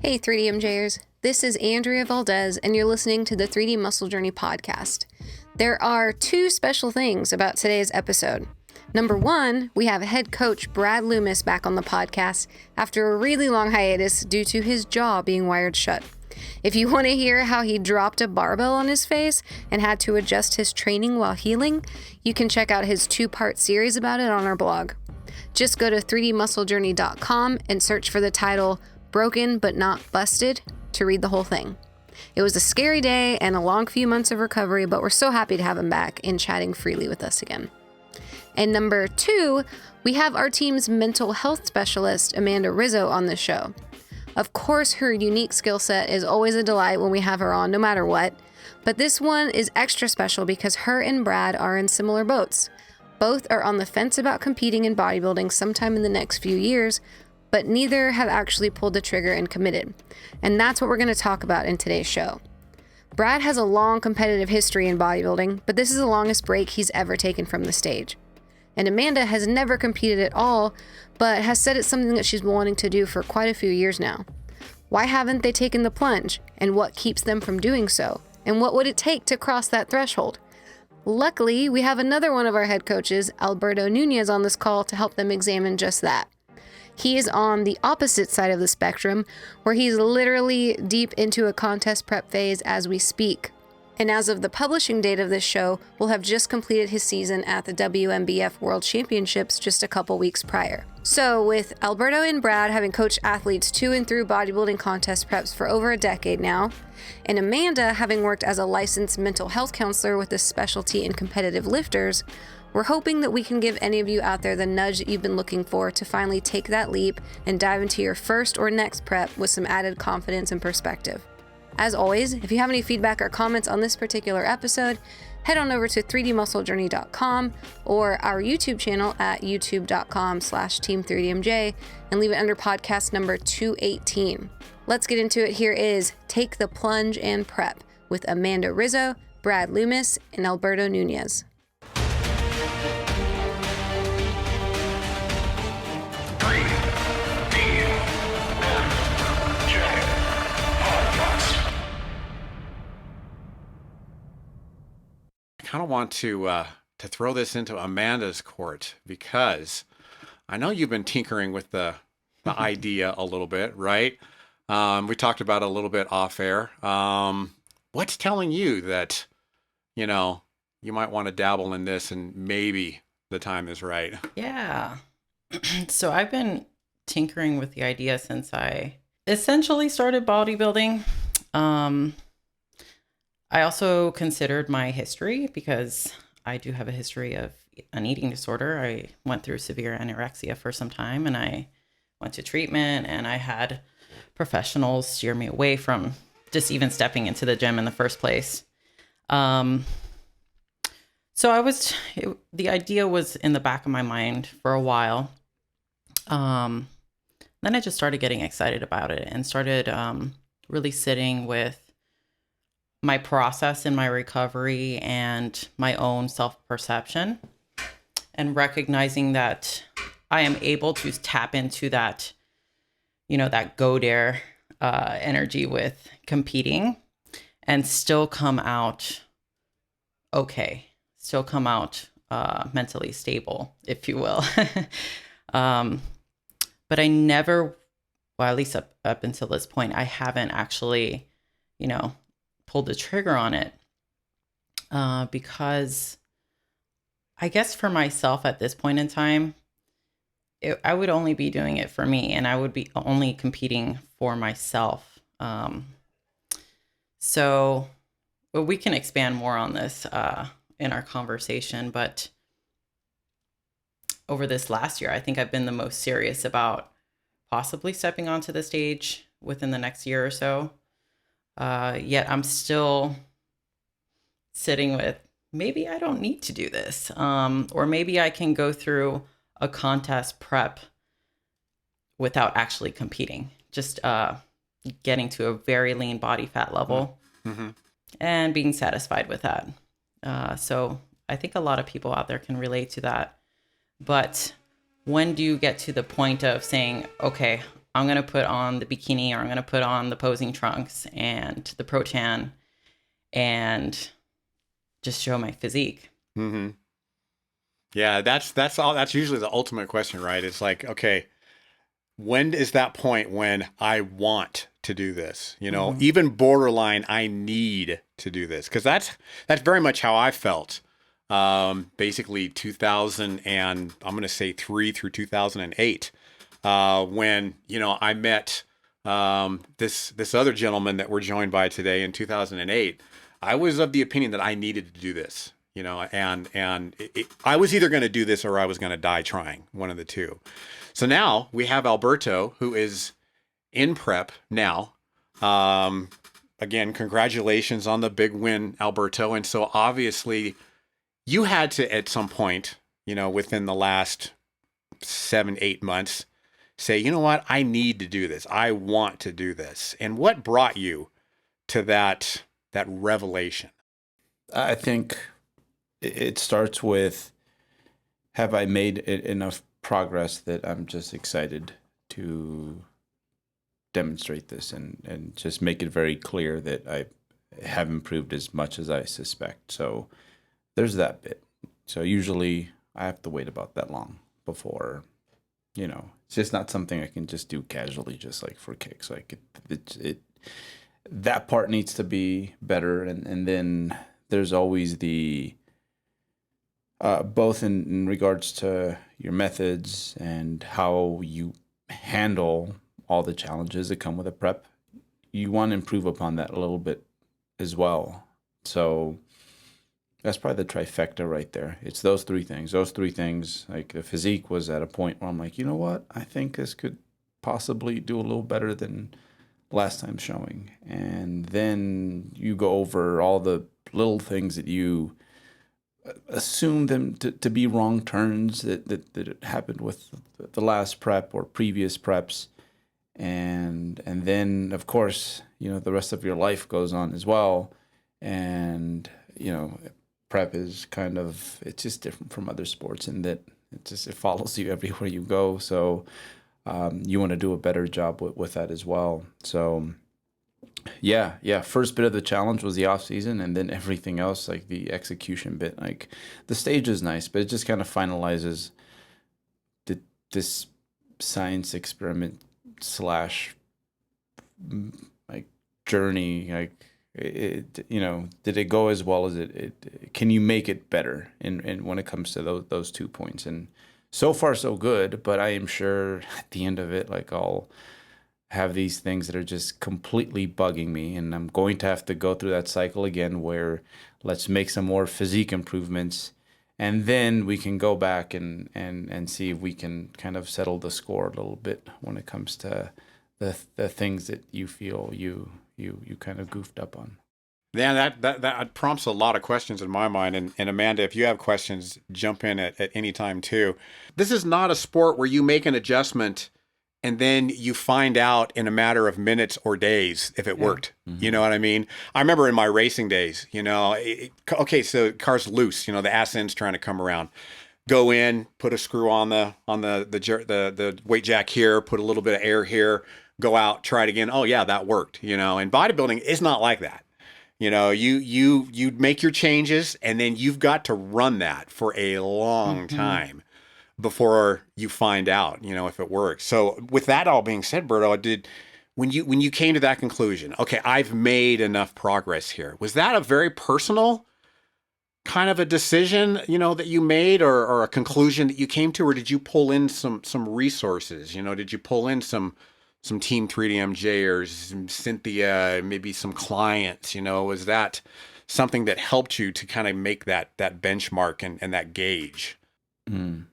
Hey 3DMJers, this is Andrea Valdez and you're listening to the 3D Muscle Journey podcast. There are two special things about today's episode. Number one, we have head coach Brad Loomis back on the podcast after a really long hiatus due to his jaw being wired shut. If you want to hear how he dropped a barbell on his face and had to adjust his training while healing, you can check out his two-part series about it on our blog. Just go to 3dmusclejourney.com and search for the title Broken But Not Busted to read the whole thing. It was a scary day and a long few months of recovery, but we're so happy to have him back and chatting freely with us again. And number two, we have our team's mental health specialist, Amanda Rizzo, on the show. Of course, her unique skill set is always a delight when we have her on, no matter what. But this one is extra special because her and Brad are in similar boats. Both are on the fence about competing in bodybuilding sometime in the next few years, but neither have actually pulled the trigger and committed. And that's what we're going to talk about in today's show. Brad has a long competitive history in bodybuilding, but this is the longest break he's ever taken from the stage. And Amanda has never competed at all, but has said it's something that she's been wanting to do for quite a few years now. Why haven't they taken the plunge? And what keeps them from doing so? And what would it take to cross that threshold? Luckily, we have another one of our head coaches, Alberto Nunez, on this call to help them examine just that. He is on the opposite side of the spectrum, where he's literally deep into a contest prep phase as we speak. And as of the publishing date of this show, will have just completed his season at the WMBF World Championships just a couple weeks prior. So with Alberto and Brad having coached athletes to and through bodybuilding contest preps for over a decade now, and Amanda having worked as a licensed mental health counselor with a specialty in competitive lifters, we're hoping that we can give any of you out there the nudge that you've been looking for to finally take that leap and dive into your first or next prep with some added confidence and perspective. As always, if you have any feedback or comments on this particular episode, head on over to 3dmusclejourney.com or our YouTube channel at youtube.com/team3dmj and leave it under podcast number 218. Let's get into it. Here is Take the Plunge and Prep with Amanda Rizzo, Brad Loomis, and Alberto Nunez. I kind of want to throw this into Amanda's court because I know you've been tinkering with the idea a little bit, right? We talked about it a little bit off air. What's telling you that, you might want to dabble in this and maybe the time is right? Yeah. So I've been tinkering with the idea since I essentially started bodybuilding. I also considered my history because I do have a history of an eating disorder. I went through severe anorexia for some time and I went to treatment and I had professionals steer me away from just even stepping into the gym in the first place. So the idea was in the back of my mind for a while. Then I just started getting excited about it and started really sitting with my process in my recovery and my own self-perception and recognizing that I am able to tap into that, that go dare energy with competing and still come out okay, still come out mentally stable, if you will. But I never, well, at least up until this point, I haven't actually, pulled the trigger on it because I guess for myself at this point in time, I would only be doing it for me and I would be only competing for myself. So we can expand more on this in our conversation, but over this last year, I think I've been the most serious about possibly stepping onto the stage within the next year or so. Yet I'm still sitting with, maybe I don't need to do this. Or maybe I can go through a contest prep without actually competing, just getting to a very lean body fat level and being satisfied with that. So I think a lot of people out there can relate to that. But when do you get to the point of saying, okay, I'm going to put on the bikini, or I'm going to put on the posing trunks and the pro tan and just show my physique. Mm-hmm. Yeah, that's all. That's usually the ultimate question, right? It's like, okay, when is that point when I want to do this? Even borderline, I need to do this, because that's very much how I felt. Basically 2000 and I'm going to say 3 through 2008, when I met this other gentleman that we're joined by today in 2008. I was of the opinion that I needed to do this, and I was either going to do this or I was going to die trying, one of the two. So now we have Alberto, who is in prep now. Again, congratulations on the big win, Alberto. And so obviously you had to, at some point, within the last 7-8 months, say, you know what, I need to do this. I want to do this. And what brought you to that revelation? I think it starts with, have I made enough progress that I'm just excited to demonstrate this and just make it very clear that I have improved as much as I suspect. So there's that bit. So usually I have to wait about that long before, it's just not something I can just do casually, just like for kicks. Like it that part needs to be better. And then there's always the, both in regards to your methods and how you handle all the challenges that come with a prep, you want to improve upon that a little bit as well. So that's probably the trifecta right there. It's those three things. Like the physique was at a point where I'm like, you know what? I think this could possibly do a little better than last time showing. And then you go over all the little things that you assume them to be wrong turns that happened with the last prep or previous preps. And then, of course, the rest of your life goes on as well. And, prep is it's just different from other sports in that it follows you everywhere you go. So you want to do a better job with that as well. So yeah. First bit of the challenge was the off season, and then everything else, like the execution bit. Like the stage is nice, but it just kind of finalizes this science experiment / like journey. Like did it go as well as it can you make it better in when it comes to those 2 points? And so far so good, but I am sure at the end of it, like, I'll have these things that are just completely bugging me, and I'm going to have to go through that cycle again where let's make some more physique improvements, and then we can go back and see if we can kind of settle the score a little bit when it comes to the things that you feel you kind of goofed up on. Yeah, that prompts a lot of questions in my mind. And Amanda, if you have questions, jump in at any time too. This is not a sport where you make an adjustment and then you find out in a matter of minutes or days if it worked. Mm-hmm. You know what I mean? I remember in my racing days, okay, so car's loose, the ass end's trying to come around. Go in, put a screw on the weight jack here, put a little bit of air here, go out, try it again. Oh yeah, that worked. And bodybuilding is not like that. You make your changes, and then you've got to run that for a long time before you find out, if it works. So with that all being said, Berto, when you came to that conclusion, okay, I've made enough progress here, was that a very personal kind of a decision, that you made, or a conclusion that you came to, or did you pull in some resources? Did you pull in some Team 3DMJers, some Cynthia, maybe some clients? Was that something that helped you to kind of make that benchmark and that gauge? Mm.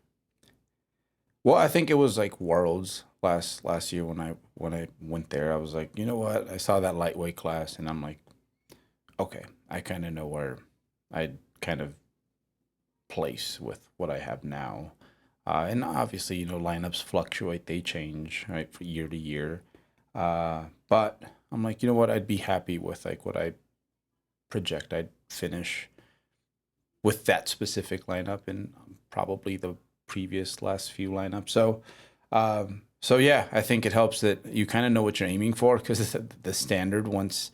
Well, I think it was like Worlds last year when I went there. I was like, you know what? I saw that lightweight class, and I'm like, okay, I kind of know where I kind of place with what I have now. And obviously, lineups fluctuate, they change, right, from year to year. But I'm like, you know what? I'd be happy with like what I project I'd finish with that specific lineup and probably the previous last few lineups. So So yeah, I think it helps that you kind of know what you're aiming for, because the standard, once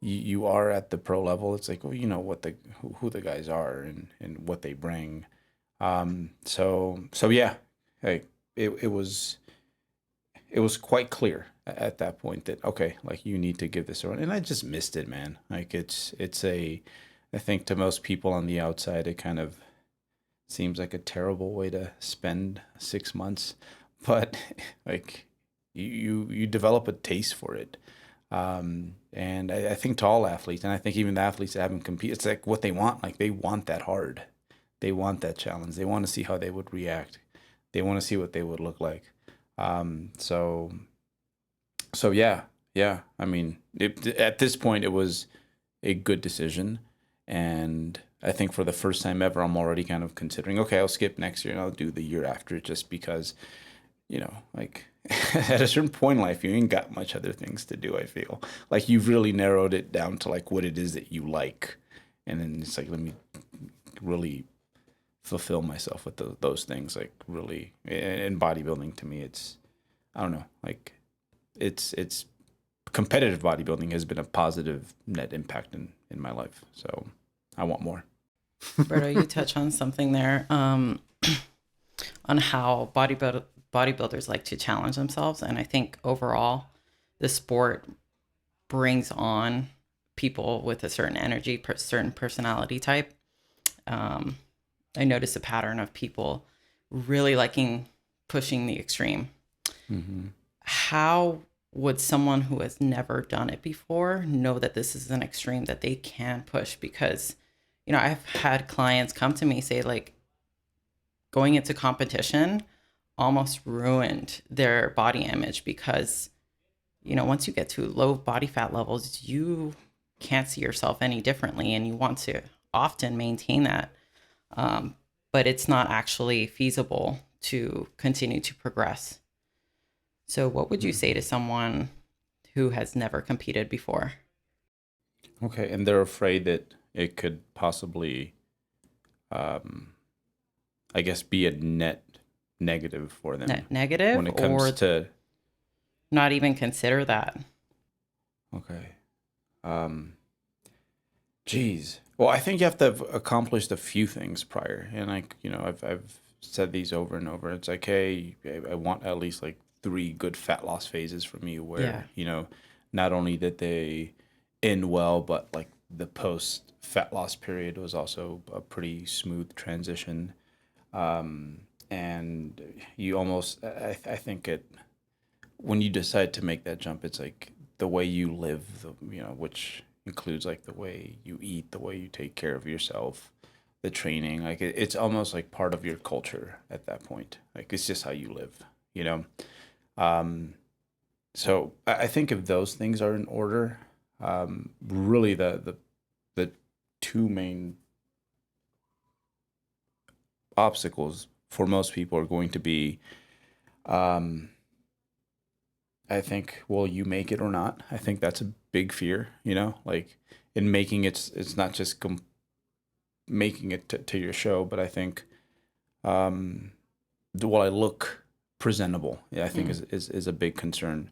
you are at the pro level, it's like, well, you know what who the guys are, and what they bring. So yeah, like it was quite clear at that point that, okay, like, you need to give this a run. And I just missed it, man. Like, I think to most people on the outside, it kind of seems like a terrible way to spend 6 months, but like, you develop a taste for it. And I think to all athletes, and I think even the athletes that haven't competed, it's like what they want. Like, they want that hard. They want that challenge. They want to see how they would react. They want to see what they would look like. So yeah. I mean, at this point, it was a good decision, and I think for the first time ever, I'm already kind of considering, okay, I'll skip next year and I'll do the year after, just because, like, at a certain point in life, you ain't got much other things to do. I feel like you've really narrowed it down to like what it is that you like, and then it's like, let me really fulfill myself with those things. Like, really, in bodybuilding, to me, it's, I don't know, like, it's competitive bodybuilding has been a positive net impact in my life. So I want more. Alberto, you touch on something there, on how bodybuilders like to challenge themselves. And I think overall, the sport brings on people with a certain energy, certain personality type. I notice a pattern of people really liking pushing the extreme. Mm-hmm. How would someone who has never done it before know that this is an extreme that they can push? Because, I've had clients come to me say, like, going into competition almost ruined their body image, because, once you get to low body fat levels, you can't see yourself any differently, and you want to often maintain that. But it's not actually feasible to continue to progress. So what would you say to someone who has never competed before? Okay, and they're afraid that it could possibly, I guess, be a net negative for them Negative, when it comes or to. not even consider that? Okay. Geez. Well, I think you have to have accomplished a few things prior, and, like, I've said these over and over. It's like, hey, I want at least like 3 good fat loss phases from you, where not only did they end well, but like the post fat loss period was also a pretty smooth transition. And you almost, I think when you decide to make that jump, it's like the way you live, which includes like the way you eat, the way you take care of yourself, the training. Like, it's almost like part of your culture at that point. Like, it's just how you live. So I think if those things are in order, really the 2 main obstacles for most people are going to be, I think, will you make it or not? I think that's a big fear, like, in making it's not just making it to your show, but I think, will I look presentable? Yeah, I think is a big concern.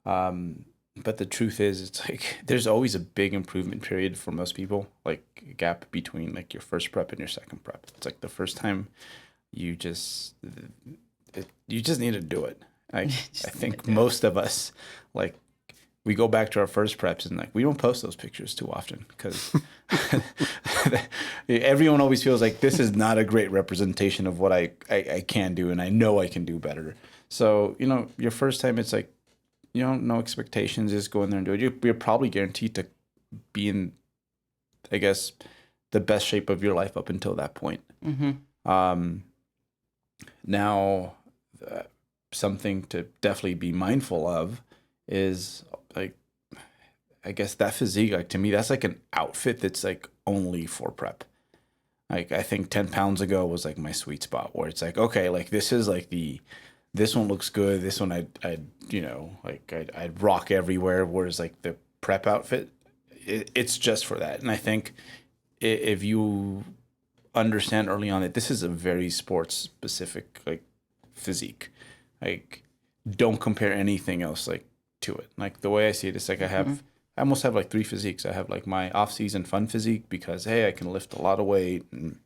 But the truth is, it's like, there's always a big improvement period for most people, like a gap between like your first prep and your second prep. It's like the first time you just need to do it. I think most of us, like, we go back to our first preps, and like, we don't post those pictures too often, because everyone always feels like this is not a great representation of what I can do, and I know I can do better. So, your first time, it's like, no expectations, just go in there and do it. You're probably guaranteed to be in, I guess, the best shape of your life up until that point. Mm-hmm. Now, something to definitely be mindful of is, like, I guess that physique, like, to me, that's like an outfit that's like only for prep. Like, I think 10 pounds ago was like my sweet spot, where it's like, okay, like, this is like this one looks good. This one I'd rock everywhere. Whereas like the prep outfit, it's just for that. And I think if you understand early on that this is a very sports specific, like, physique, like, don't compare anything else like to it. Like the way I see it, it's like I almost have like 3 physiques. I have like my off-season fun physique because hey, I can lift a lot of weight, and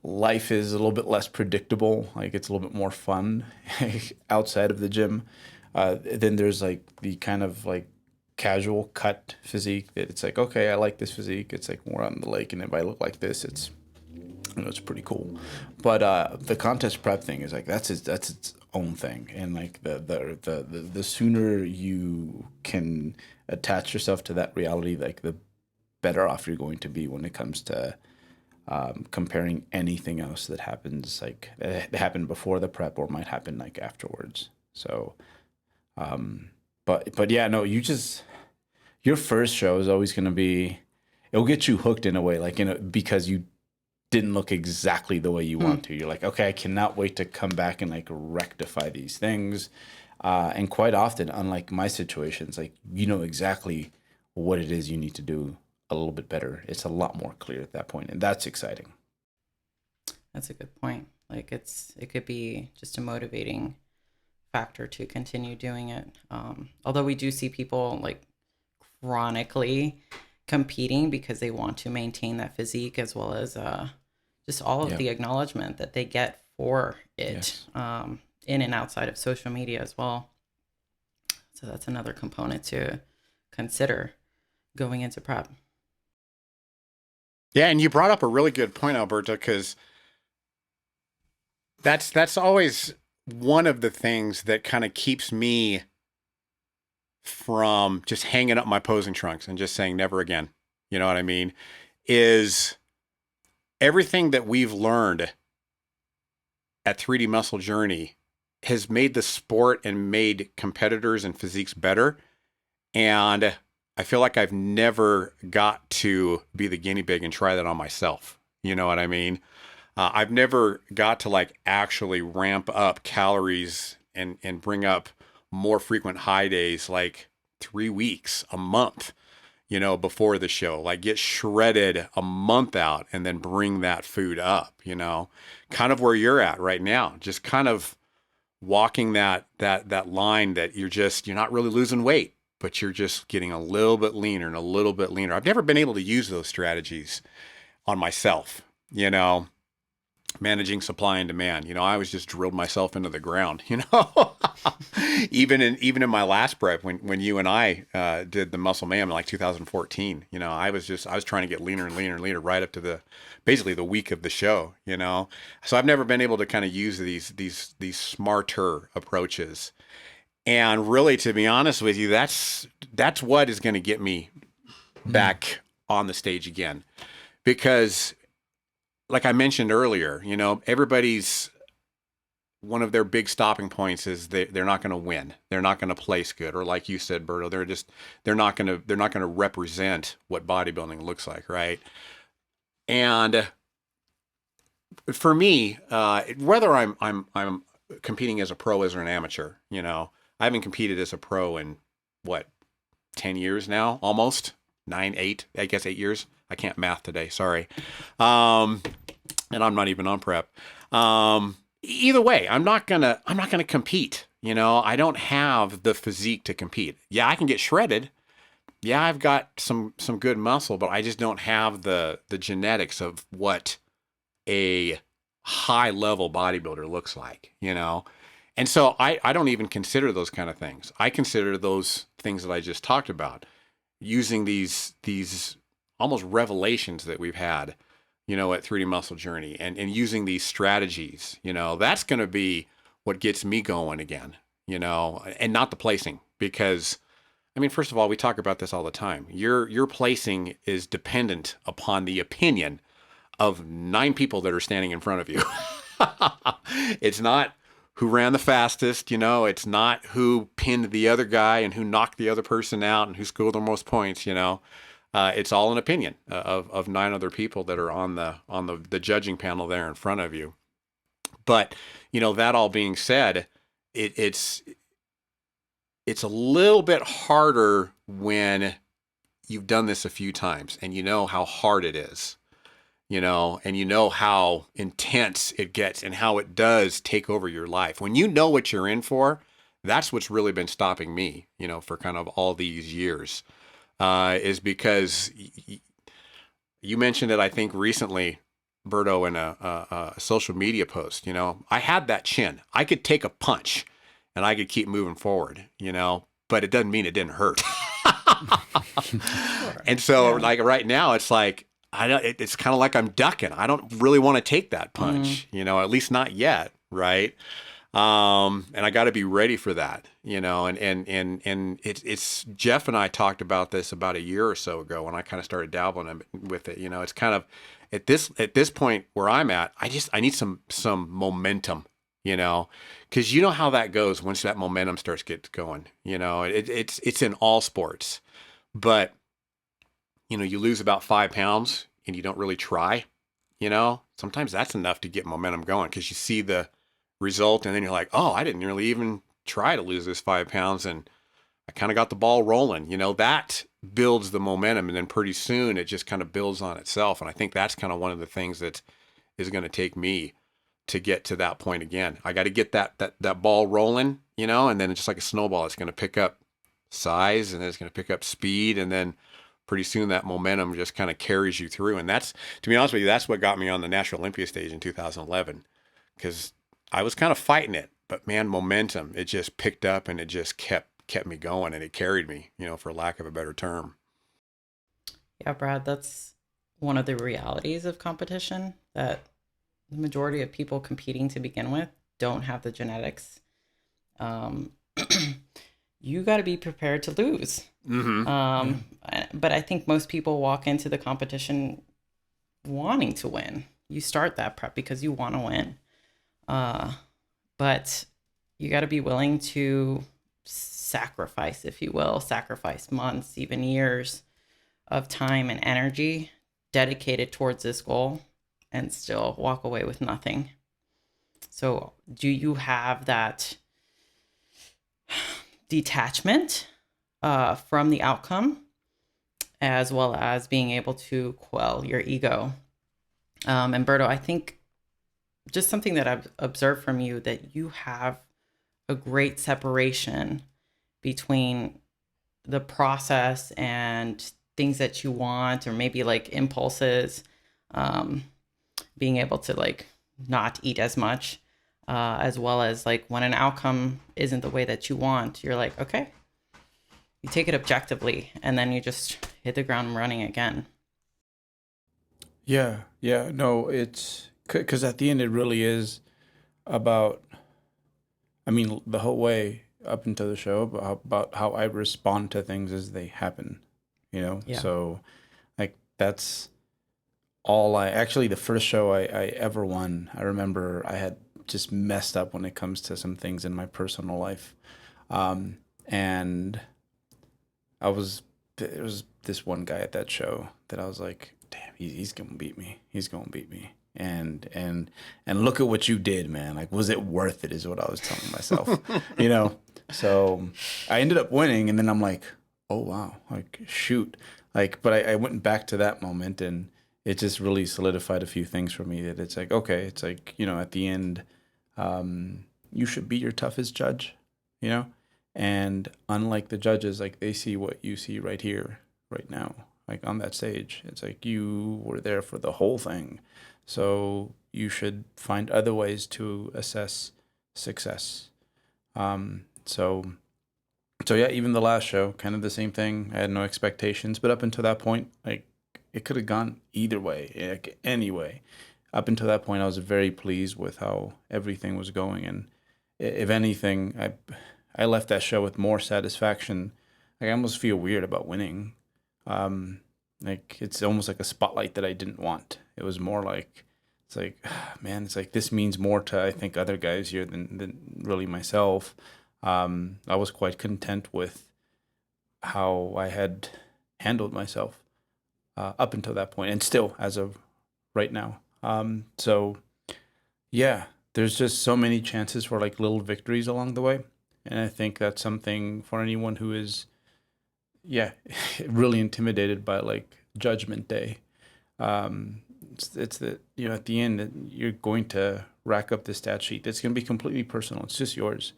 life is a little bit less predictable. Like it's a little bit more fun outside of the gym. Then there's like the kind of like casual cut physique that it's like, okay, I like this physique. It's like more on the lake, and if I look like this, it's it's pretty cool. But the contest prep thing is like that's its own thing, and like the sooner you can attach yourself to that reality, like the better off you're going to be when it comes to comparing anything else that happens, like that happened before the prep or might happen like afterwards. So, but yeah, no, your first show is always going to be, it'll get you hooked in a way, like, because you didn't look exactly the way you want to. You're like, okay, I cannot wait to come back and like rectify these things. And quite often, unlike my situations, like, exactly what it is you need to do a little bit better. It's a lot more clear at that point, and that's exciting. That's a good point. Like it could be just a motivating factor to continue doing it. Although we do see people like chronically competing because they want to maintain that physique, as well as just all of the acknowledgement that they get for it, in and outside of social media as well. So that's another component to consider going into prep. Yeah, and you brought up a really good point, Alberto, because that's always one of the things that kind of keeps me from just hanging up my posing trunks and just saying never again. You know what I mean? Is everything that we've learned at 3D Muscle Journey has made the sport and made competitors and physiques better. And I feel like I've never got to be the guinea pig and try that on myself. You know what I mean? I've never got to like actually ramp up calories and bring up more frequent high days, like 3 weeks, a month, before the show, like get shredded a month out and then bring that food up, kind of where you're at right now, just kind of walking that line that you're not really losing weight, but you're just getting a little bit leaner and a little bit leaner. I've never been able to use those strategies on myself, managing supply and demand. I always just drilled myself into the ground, even in my last prep, when you and I did the Muscle Mayhem in like 2014, I was trying to get leaner and leaner and leaner right up to basically the week of the show, so I've never been able to kind of use these smarter approaches. And really, to be honest with you, that's what is going to get me back on the stage again, because like I mentioned earlier, everybody's, one of their big stopping points is they're not going to win. They're not going to place good. Or like you said, Berto, they're not going to represent what bodybuilding looks like. Right. And for me, whether I'm competing as a pro as an amateur, I haven't competed as a pro in 10 years now, almost 8, I guess 8 years. I can't math today. Sorry. And I'm not even on prep. Either way, I'm not gonna compete. I don't have the physique to compete. Yeah, I can get shredded. Yeah, I've got some good muscle, but I just don't have the genetics of what a high level bodybuilder looks like, And so I don't even consider those kind of things. I consider those things that I just talked about, using these almost revelations that we've had, at 3D Muscle Journey, and using these strategies, that's going to be what gets me going again, and not the placing. Because, first of all, we talk about this all the time. Your placing is dependent upon the opinion of 9 people that are standing in front of you. It's not who ran the fastest, it's not who pinned the other guy and who knocked the other person out and who scored the most points, It's all an opinion of 9 other people that are on the judging panel there in front of you. But, that all being said, it's a little bit harder when you've done this a few times and you know how hard it is. and you know how intense it gets and how it does take over your life. When you know what you're in for, that's what's really been stopping me, for kind of all these years, is because you mentioned it, I think, recently, Berto, in a social media post. I had that chin. I could take a punch and I could keep moving forward, but it doesn't mean it didn't hurt. And so, like, right now, it's like, it's kind of like I'm ducking. I don't really want to take that punch, at least not yet. Right. And I got to be ready for that, and it's Jeff and I talked about this about a year or so ago when I kind of started dabbling with it. It's kind of at this point where I'm at, I need some momentum, because you know how that goes once that momentum starts get going. It's in all sports, but you lose about 5 pounds and you don't really try. Sometimes that's enough to get momentum going because you see the result and then you're like, oh, I didn't really even try to lose this 5 pounds and I kind of got the ball rolling. That builds the momentum, and then pretty soon it just kind of builds on itself. And I think that's kind of one of the things that is going to take me to get to that point again. I got to get that ball rolling, and then it's just like a snowball. It's going to pick up size and then it's going to pick up speed, and then pretty soon that momentum just kind of carries you through. And that's, to be honest with you, that's what got me on the National Olympia stage in 2011, because I was kind of fighting it, but man, momentum, it just picked up and it just kept me going, and it carried me, for lack of a better term. Yeah, Brad, that's one of the realities of competition, that the majority of people competing to begin with don't have the genetics. You got to be prepared to lose. But I think most people walk into the competition wanting to win. You start that prep because you want to win. But you got to be willing to sacrifice, if you will, sacrifice months, even years of time and energy dedicated towards this goal and still walk away with nothing. So do you have that detachment from the outcome, as well as being able to quell your ego? And Berto, I think just something that I've observed from you, that you have a great separation between the process and things that you want, or maybe like impulses, being able to like not eat as much, as well as like when an outcome isn't the way that you want, you're like, okay, you take it objectively and then you just hit the ground running again. Yeah. No, it's because at the end it really is about, I mean, the whole way up until the show, about how I respond to things as they happen, Yeah. So like that's all actually, the first show I ever won, I remember I had just messed up when it comes to some things in my personal life. And there was this one guy at that show that I was like, damn, he's going to beat me. He's going to beat me. And look at what you did, man. Like, was it worth it is what I was telling myself, So I ended up winning, and then I'm like, oh, wow, like, shoot. Like, but I went back to that moment, and it just really solidified a few things for me, that it's like, okay, it's like, at the end, you should be your toughest judge, and unlike the judges, like, they see what you see right here, right now, like on that stage. It's like you were there for the whole thing. So you should find other ways to assess success. So yeah, even the last show, kind of the same thing. I had no expectations, but up until that point, like, it could have gone either way, like, anyway. Up until that point, I was very pleased with how everything was going, and if anything, I left that show with more satisfaction. Like, I almost feel weird about winning. Like, it's almost like a spotlight that I didn't want. It was more like, it's like, man, it's like, this means more to, I think, other guys here than really myself. I was quite content with how I had handled myself up until that point, and still as of right now. So yeah, there's just so many chances for like little victories along the way. And I think that's something for anyone who is, really intimidated by like Judgment Day. it's that, you know, at the end that you're going to rack up the stat sheet. That's going to be completely personal. It's just yours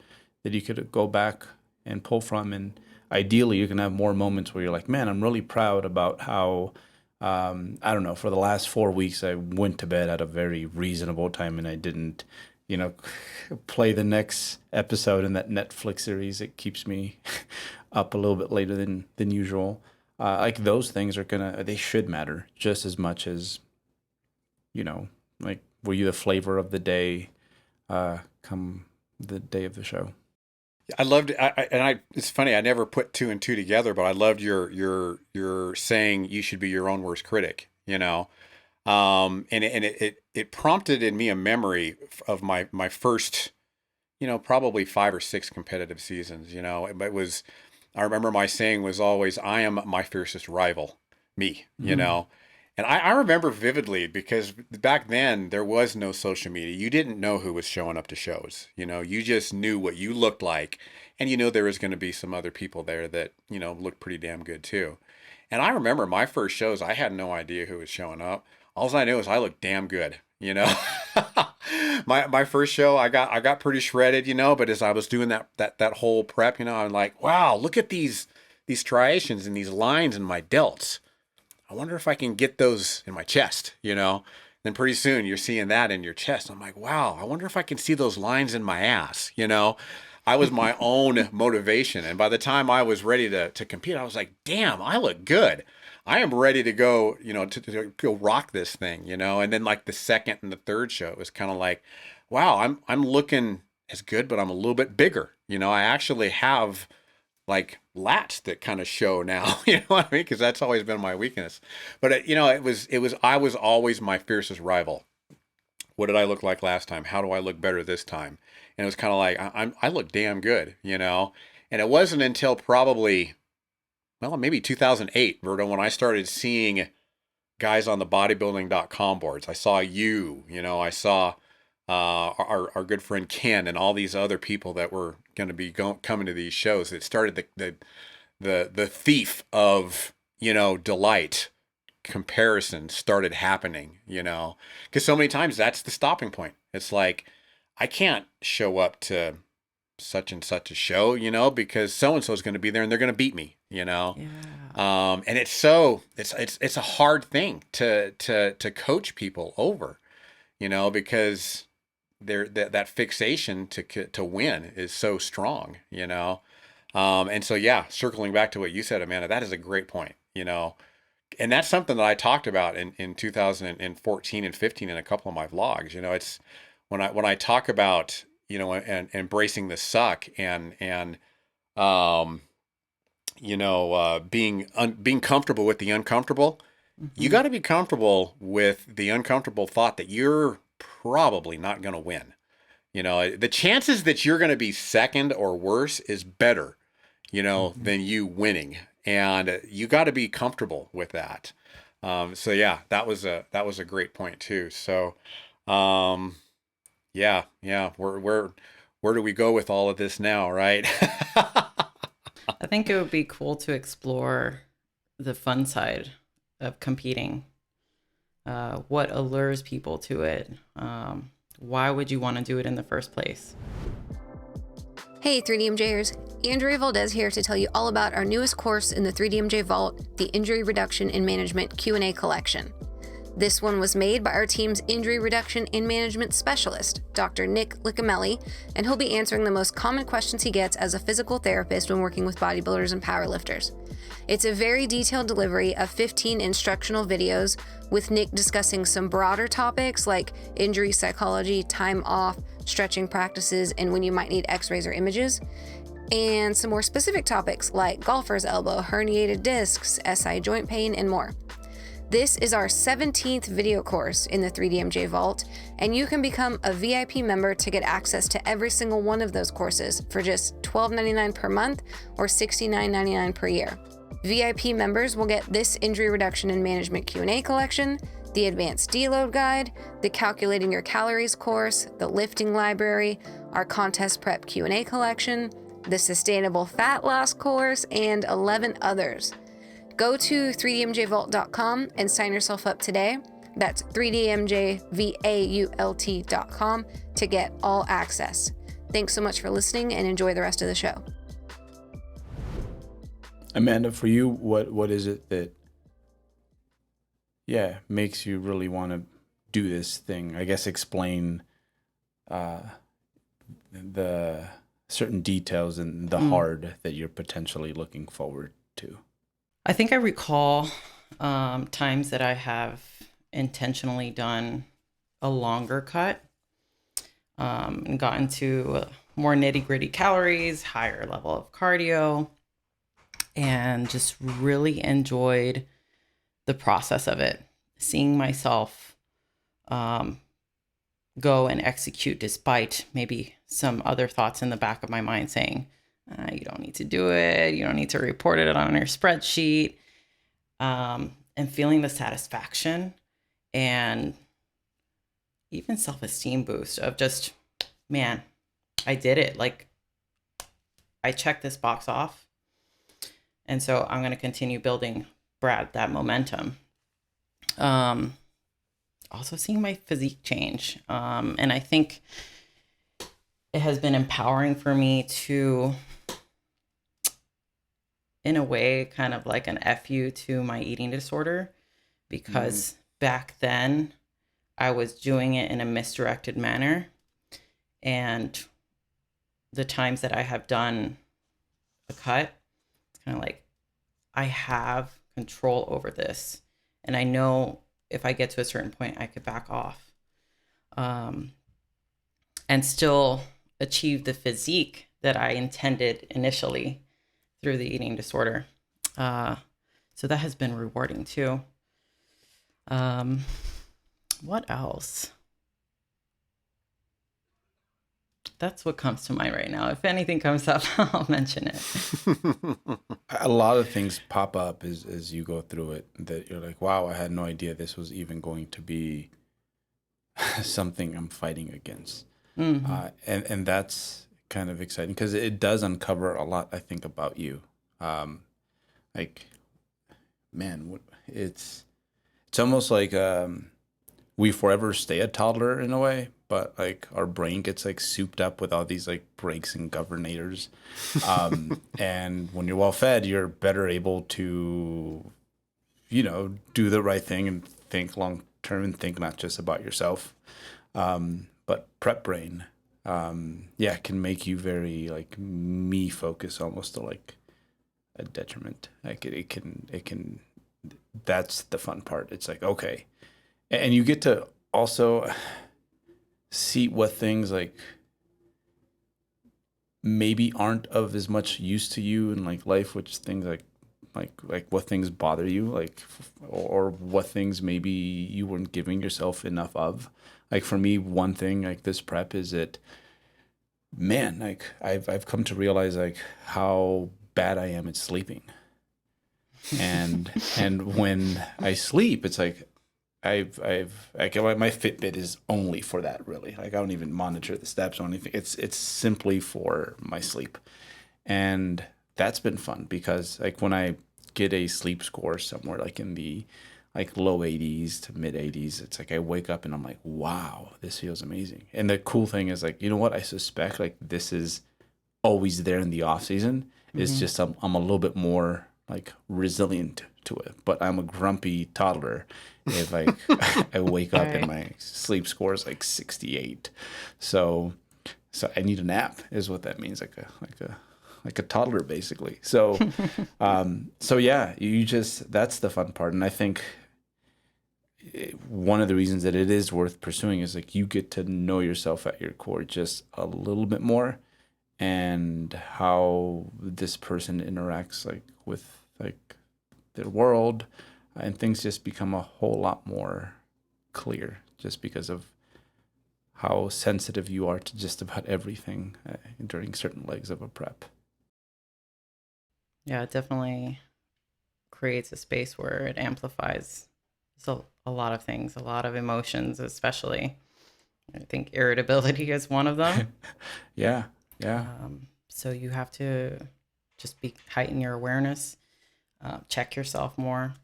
that you could go back and pull from. And ideally, you're going to have more moments where you're like, man, I'm really proud about how, I don't know, for the last 4 weeks, I went to bed at a very reasonable time and I didn't, you know, play the next episode in that Netflix series. It keeps me up a little bit later than usual. Like those things they should matter just as much as, you know, like, were you the flavor of the day come the day of the show? I loved it. It's funny. I never put two and two together, but I loved your saying you should be your own worst critic, you know? And it prompted in me a memory of my first, you know, probably 5 or 6 competitive seasons, you know. I remember my saying was always, I am my fiercest rival, me, you know. And I remember vividly because back then there was no social media. You didn't know who was showing up to shows. You know, you just knew what you looked like. And you know there was going to be some other people there that, you know, looked pretty damn good too. And I remember my first shows, I had no idea who was showing up. All I knew is I looked damn good, you know. My first show, I got pretty shredded, you know, but as I was doing that whole prep, you know, I'm like, wow, look at these striations and these lines in my delts. I wonder if I can get those in my chest, you know. Then pretty soon you're seeing that in your chest. I'm like, wow, I wonder if I can see those lines in my ass, you know. I was my own motivation. And by the time I was ready to compete, I was like, damn, I look good. I am ready to go, you know, to go rock this thing, you know. And then like the second and the third show, it was kind of like, wow, I'm looking as good, but I'm a little bit bigger. You know, I actually have like lats that kind of show now, you know what I mean? Because that's always been my weakness. But you know, I was always my fiercest rival. What did I look like last time? How do I look better this time? And it was kind of like I look damn good, you know. And it wasn't until probably, well, maybe 2008, Verdo, when I started seeing guys on the bodybuilding.com boards. I saw you know, I saw our good friend Ken and all these other people that were going to be coming to these shows. It started the thief of, you know, delight comparison started happening, you know, because so many times that's the stopping point. It's like, I can't show up to such and such a show, you know, because so-and-so is going to be there and they're going to beat me, you know? Yeah. And it's a hard thing to coach people over, you know, because that fixation to win is so strong, you know? And so, yeah, circling back to what you said, Amanda, that is a great point, you know? And that's something that I talked about in 2014 and 15 in a couple of my vlogs. You know, it's when I talk about, you know, and embracing the suck and you know, being comfortable with the uncomfortable. Mm-hmm. You got to be comfortable with the uncomfortable thought that you're probably not going to win. You know, the chances that you're going to be second or worse is better, you know, mm-hmm. than you winning. And you got to be comfortable with that. So yeah, that was a great point too. So, yeah. Where do we go with all of this now, right? I think it would be cool to explore the fun side of competing. What allures people to it? Why would you want to do it in the first place? Hey 3DMJers, Andrea Valdez here to tell you all about our newest course in the 3DMJ Vault, the Injury Reduction and Management Q&A Collection. This one was made by our team's Injury Reduction and Management Specialist, Dr. Nick Licamelli, and he'll be answering the most common questions he gets as a physical therapist when working with bodybuilders and powerlifters. It's a very detailed delivery of 15 instructional videos, with Nick discussing some broader topics like injury psychology, time off, stretching practices, and when you might need x-rays or images, and some more specific topics like golfer's elbow, herniated discs, SI joint pain, and more. This is our 17th video course in the 3DMJ Vault, and you can become a VIP member to get access to every single one of those courses for just $12.99 per month or $69.99 per year. VIP members will get this Injury Reduction and Management Q&A collection, the Advanced Deload Guide, the Calculating Your Calories course, the Lifting Library, our Contest Prep Q&A collection, the Sustainable Fat Loss course, and 11 others. Go to 3dmjvault.com and sign yourself up today. That's 3dmjvault.com to get all access. Thanks so much for listening and enjoy the rest of the show. Amanda, for you, what is it that makes you really want to do this thing? I guess explain the certain details and the hard that you're potentially looking forward to. I think I recall times that I have intentionally done a longer cut and gotten to more nitty-gritty calories, higher level of cardio, and just really enjoyed the process of it. Seeing myself go and execute despite maybe some other thoughts in the back of my mind saying, you don't need to do it. You don't need to report it on your spreadsheet. And feeling the satisfaction and even self-esteem boost of just, man, I did it. Like, I checked this box off. And so I'm going to continue building, Brad, that momentum. Also seeing my physique change. And I think it has been empowering for me to, in a way, kind of like an FU to my eating disorder, because back then I was doing it in a misdirected manner. And the times that I have done a cut, it's kind of like, I have control over this. And I know if I get to a certain point, I could back off and still achieve the physique that I intended initially through the eating disorder. So that has been rewarding too. What else? That's what comes to mind right now. If anything comes up, I'll mention it. A lot of things pop up as you go through it that you're like, wow, I had no idea this was even going to be something I'm fighting against. And that's kind of exciting because it does uncover a lot, I think, about you. Like, man, it's almost like we forever stay a toddler in a way, but like our brain gets like souped up with all these like brakes and governators. And when you're well fed, you're better able to, do the right thing and think long term and think not just about yourself. But prep brain, can make you very like me focus almost to like a detriment. Like it can, that's the fun part. It's like, okay. And you get to also see what things like maybe aren't of as much use to you in like life, which things like what things bother you, like, or what things maybe you weren't giving yourself enough of. Like for me, one thing like this prep is that, man, like I've come to realize like how bad I am at sleeping. And when I sleep, it's like my Fitbit is only for that, really. Like I don't even monitor the steps or anything. It's simply for my sleep. And that's been fun because like when I get a sleep score somewhere like in the like low 80s to mid 80s, it's like I wake up and I'm like, wow, this feels amazing. And the cool thing is like, you know what? I suspect like this is always there in the off season. It's just I'm a little bit more like resilient to it, but I'm a grumpy toddler if I wake up and my sleep score is like 68. So I need a nap is what that means, like a toddler basically. So yeah, that's the fun part. And I think one of the reasons that it is worth pursuing is like you get to know yourself at your core just a little bit more, and how this person interacts like with like their world, and things just become a whole lot more clear just because of how sensitive you are to just about everything during certain legs of a prep. Yeah, it definitely creates a space where it amplifies a lot of things, a lot of emotions, especially. I think irritability is one of them. Yeah. So you have to just heighten your awareness, check yourself more,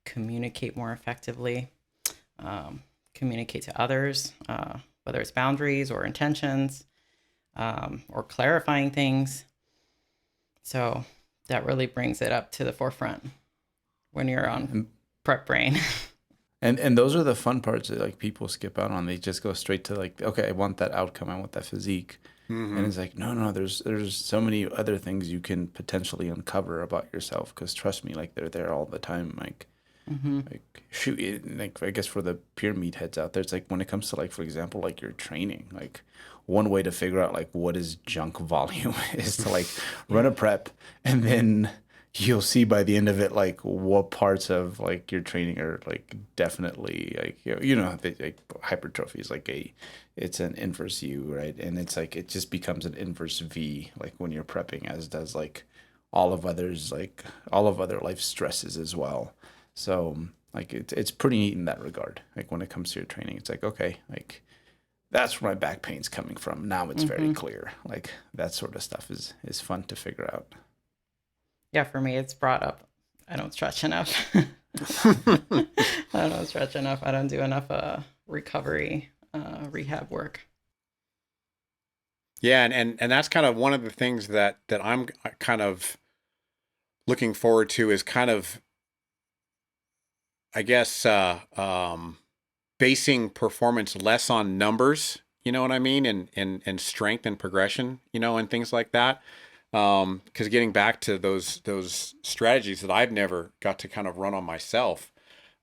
communicate more effectively. communicate to others, whether it's boundaries or intentions, or clarifying things. So that really brings it up to the forefront when you're on prep brain. And those are the fun parts that like people skip out on. They just go straight to like, okay, I want that outcome, I want that physique. And it's like, no, there's so many other things you can potentially uncover about yourself, because trust me, like they're there all the time. Like like shoot like I guess for the pure meatheads out there, it's like when it comes to like, for example, like your training, like one way to figure out like what is junk volume is to like run a prep, and then you'll see by the end of it like what parts of like your training are like definitely like like hypertrophy is like it's an inverse U, right? And it's like it just becomes an inverse V like when you're prepping, as does like all of other life stresses as well. So like it's pretty neat in that regard. Like when it comes to your training, it's like, okay, like that's where my back pain's coming from. Now it's very clear. Like that sort of stuff is fun to figure out. Yeah, for me, it's brought up. I don't stretch enough. I don't stretch enough. I don't do enough recovery, rehab work. Yeah, and that's kind of one of the things that I'm kind of looking forward to, is kind of, I guess, basing performance less on numbers, you know what I mean, and strength and progression, and things like that. Because getting back to those strategies that I've never got to kind of run on myself,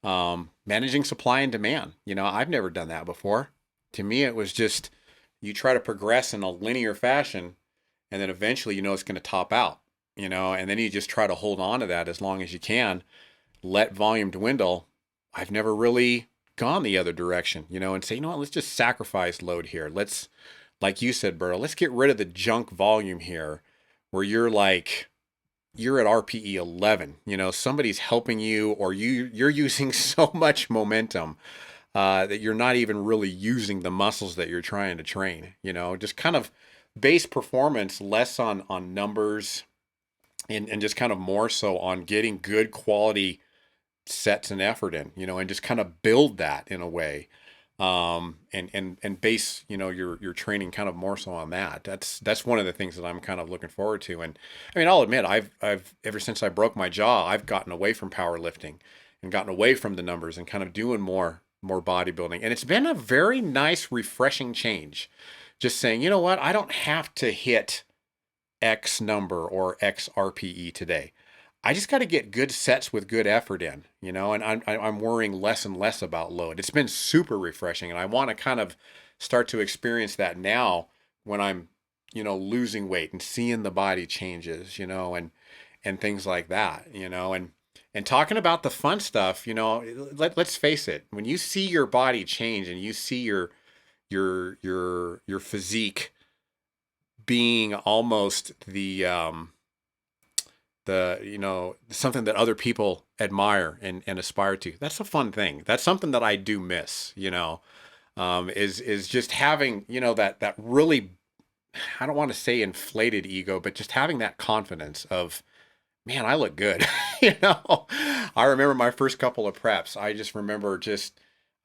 managing supply and demand, I've never done that before. To me, it was just, you try to progress in a linear fashion, and then eventually, it's going to top out, and then you just try to hold on to that as long as you can, let volume dwindle. I've never really gone the other direction, and say, what, let's just sacrifice load here. Let's, like you said, Berto, let's get rid of the junk volume here, where you're at RPE 11, somebody's helping you, or you're using so much momentum that you're not even really using the muscles that you're trying to train, just kind of base performance less on numbers, and just kind of more so on getting good quality sets and effort in, and just kind of build that in a way. And base, your training kind of more so on that. That's one of the things that I'm kind of looking forward to. And I mean, I'll admit, I've ever since I broke my jaw, I've gotten away from powerlifting and gotten away from the numbers and kind of doing more bodybuilding. And it's been a very nice, refreshing change. Just saying, you know what, I don't have to hit X number or X RPE today. I just got to get good sets with good effort in, and I'm worrying less and less about load. It's been super refreshing, and I want to kind of start to experience that now when I'm, losing weight and seeing the body changes, and things like that, and talking about the fun stuff, let's face it, when you see your body change and you see your physique being almost the something that other people admire and aspire to. That's a fun thing. That's something that I do miss, is just having, that really, I don't want to say inflated ego, but just having that confidence of, man, I look good. I remember my first couple of preps. I just remember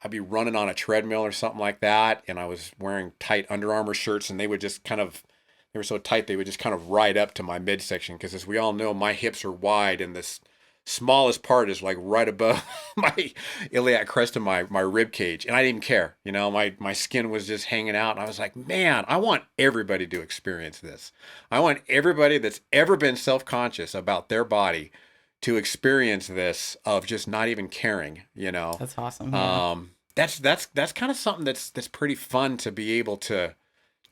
I'd be running on a treadmill or something like that. And I was wearing tight Under Armour shirts, and they would just they were so tight, they would just kind of ride up to my midsection. Because as we all know, my hips are wide, and this smallest part is like right above my iliac crest of my rib cage. And I didn't even care. My skin was just hanging out. And I was like, man, I want everybody to experience this. I want everybody that's ever been self-conscious about their body to experience this, of just not even caring, That's awesome. Yeah. That's kind of something that's pretty fun to be able to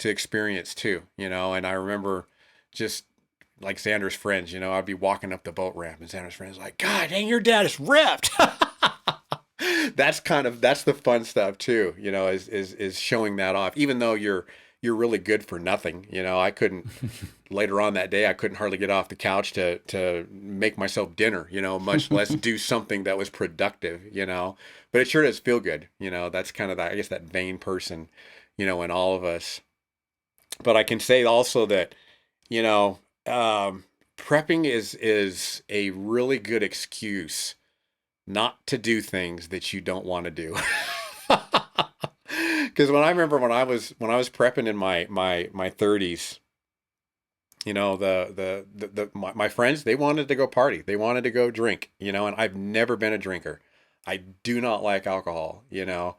experience too, and I remember just like Xander's friends, I'd be walking up the boat ramp, and Xander's friends like, God dang, your dad is ripped. That's the fun stuff too, is showing that off, even though you're really good for nothing. I couldn't later on that day, I couldn't hardly get off the couch to make myself dinner, much less do something that was productive, but it sure does feel good. That's kind of that, I guess, that vain person, in all of us. But I can say also that, prepping is a really good excuse not to do things that you don't want to do. Because when I was prepping in my 30s, you know, my friends, they wanted to go party. They wanted to go drink, you know, and I've never been a drinker. I do not like alcohol, you know,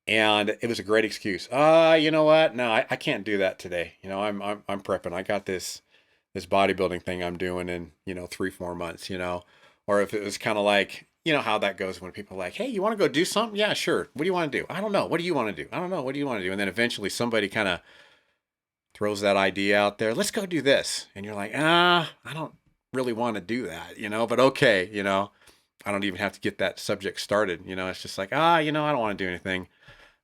and it was a great excuse. You know what? No, I can't do that today. You know, I'm prepping. I got this bodybuilding thing I'm doing in, you know, 3-4 months, you know, or if it was kind of like, you know how that goes when people are like, hey, you want to go do something? Yeah, sure. What do you want to do? I don't know. What do you want to do? I don't know. What do you want to do? And then eventually somebody kind of throws that idea out there. Let's go do this. And you're like, I don't really want to do that, you know, but okay, you know, I don't even have to get that subject started. You know, it's just like, you know, I don't want to do anything.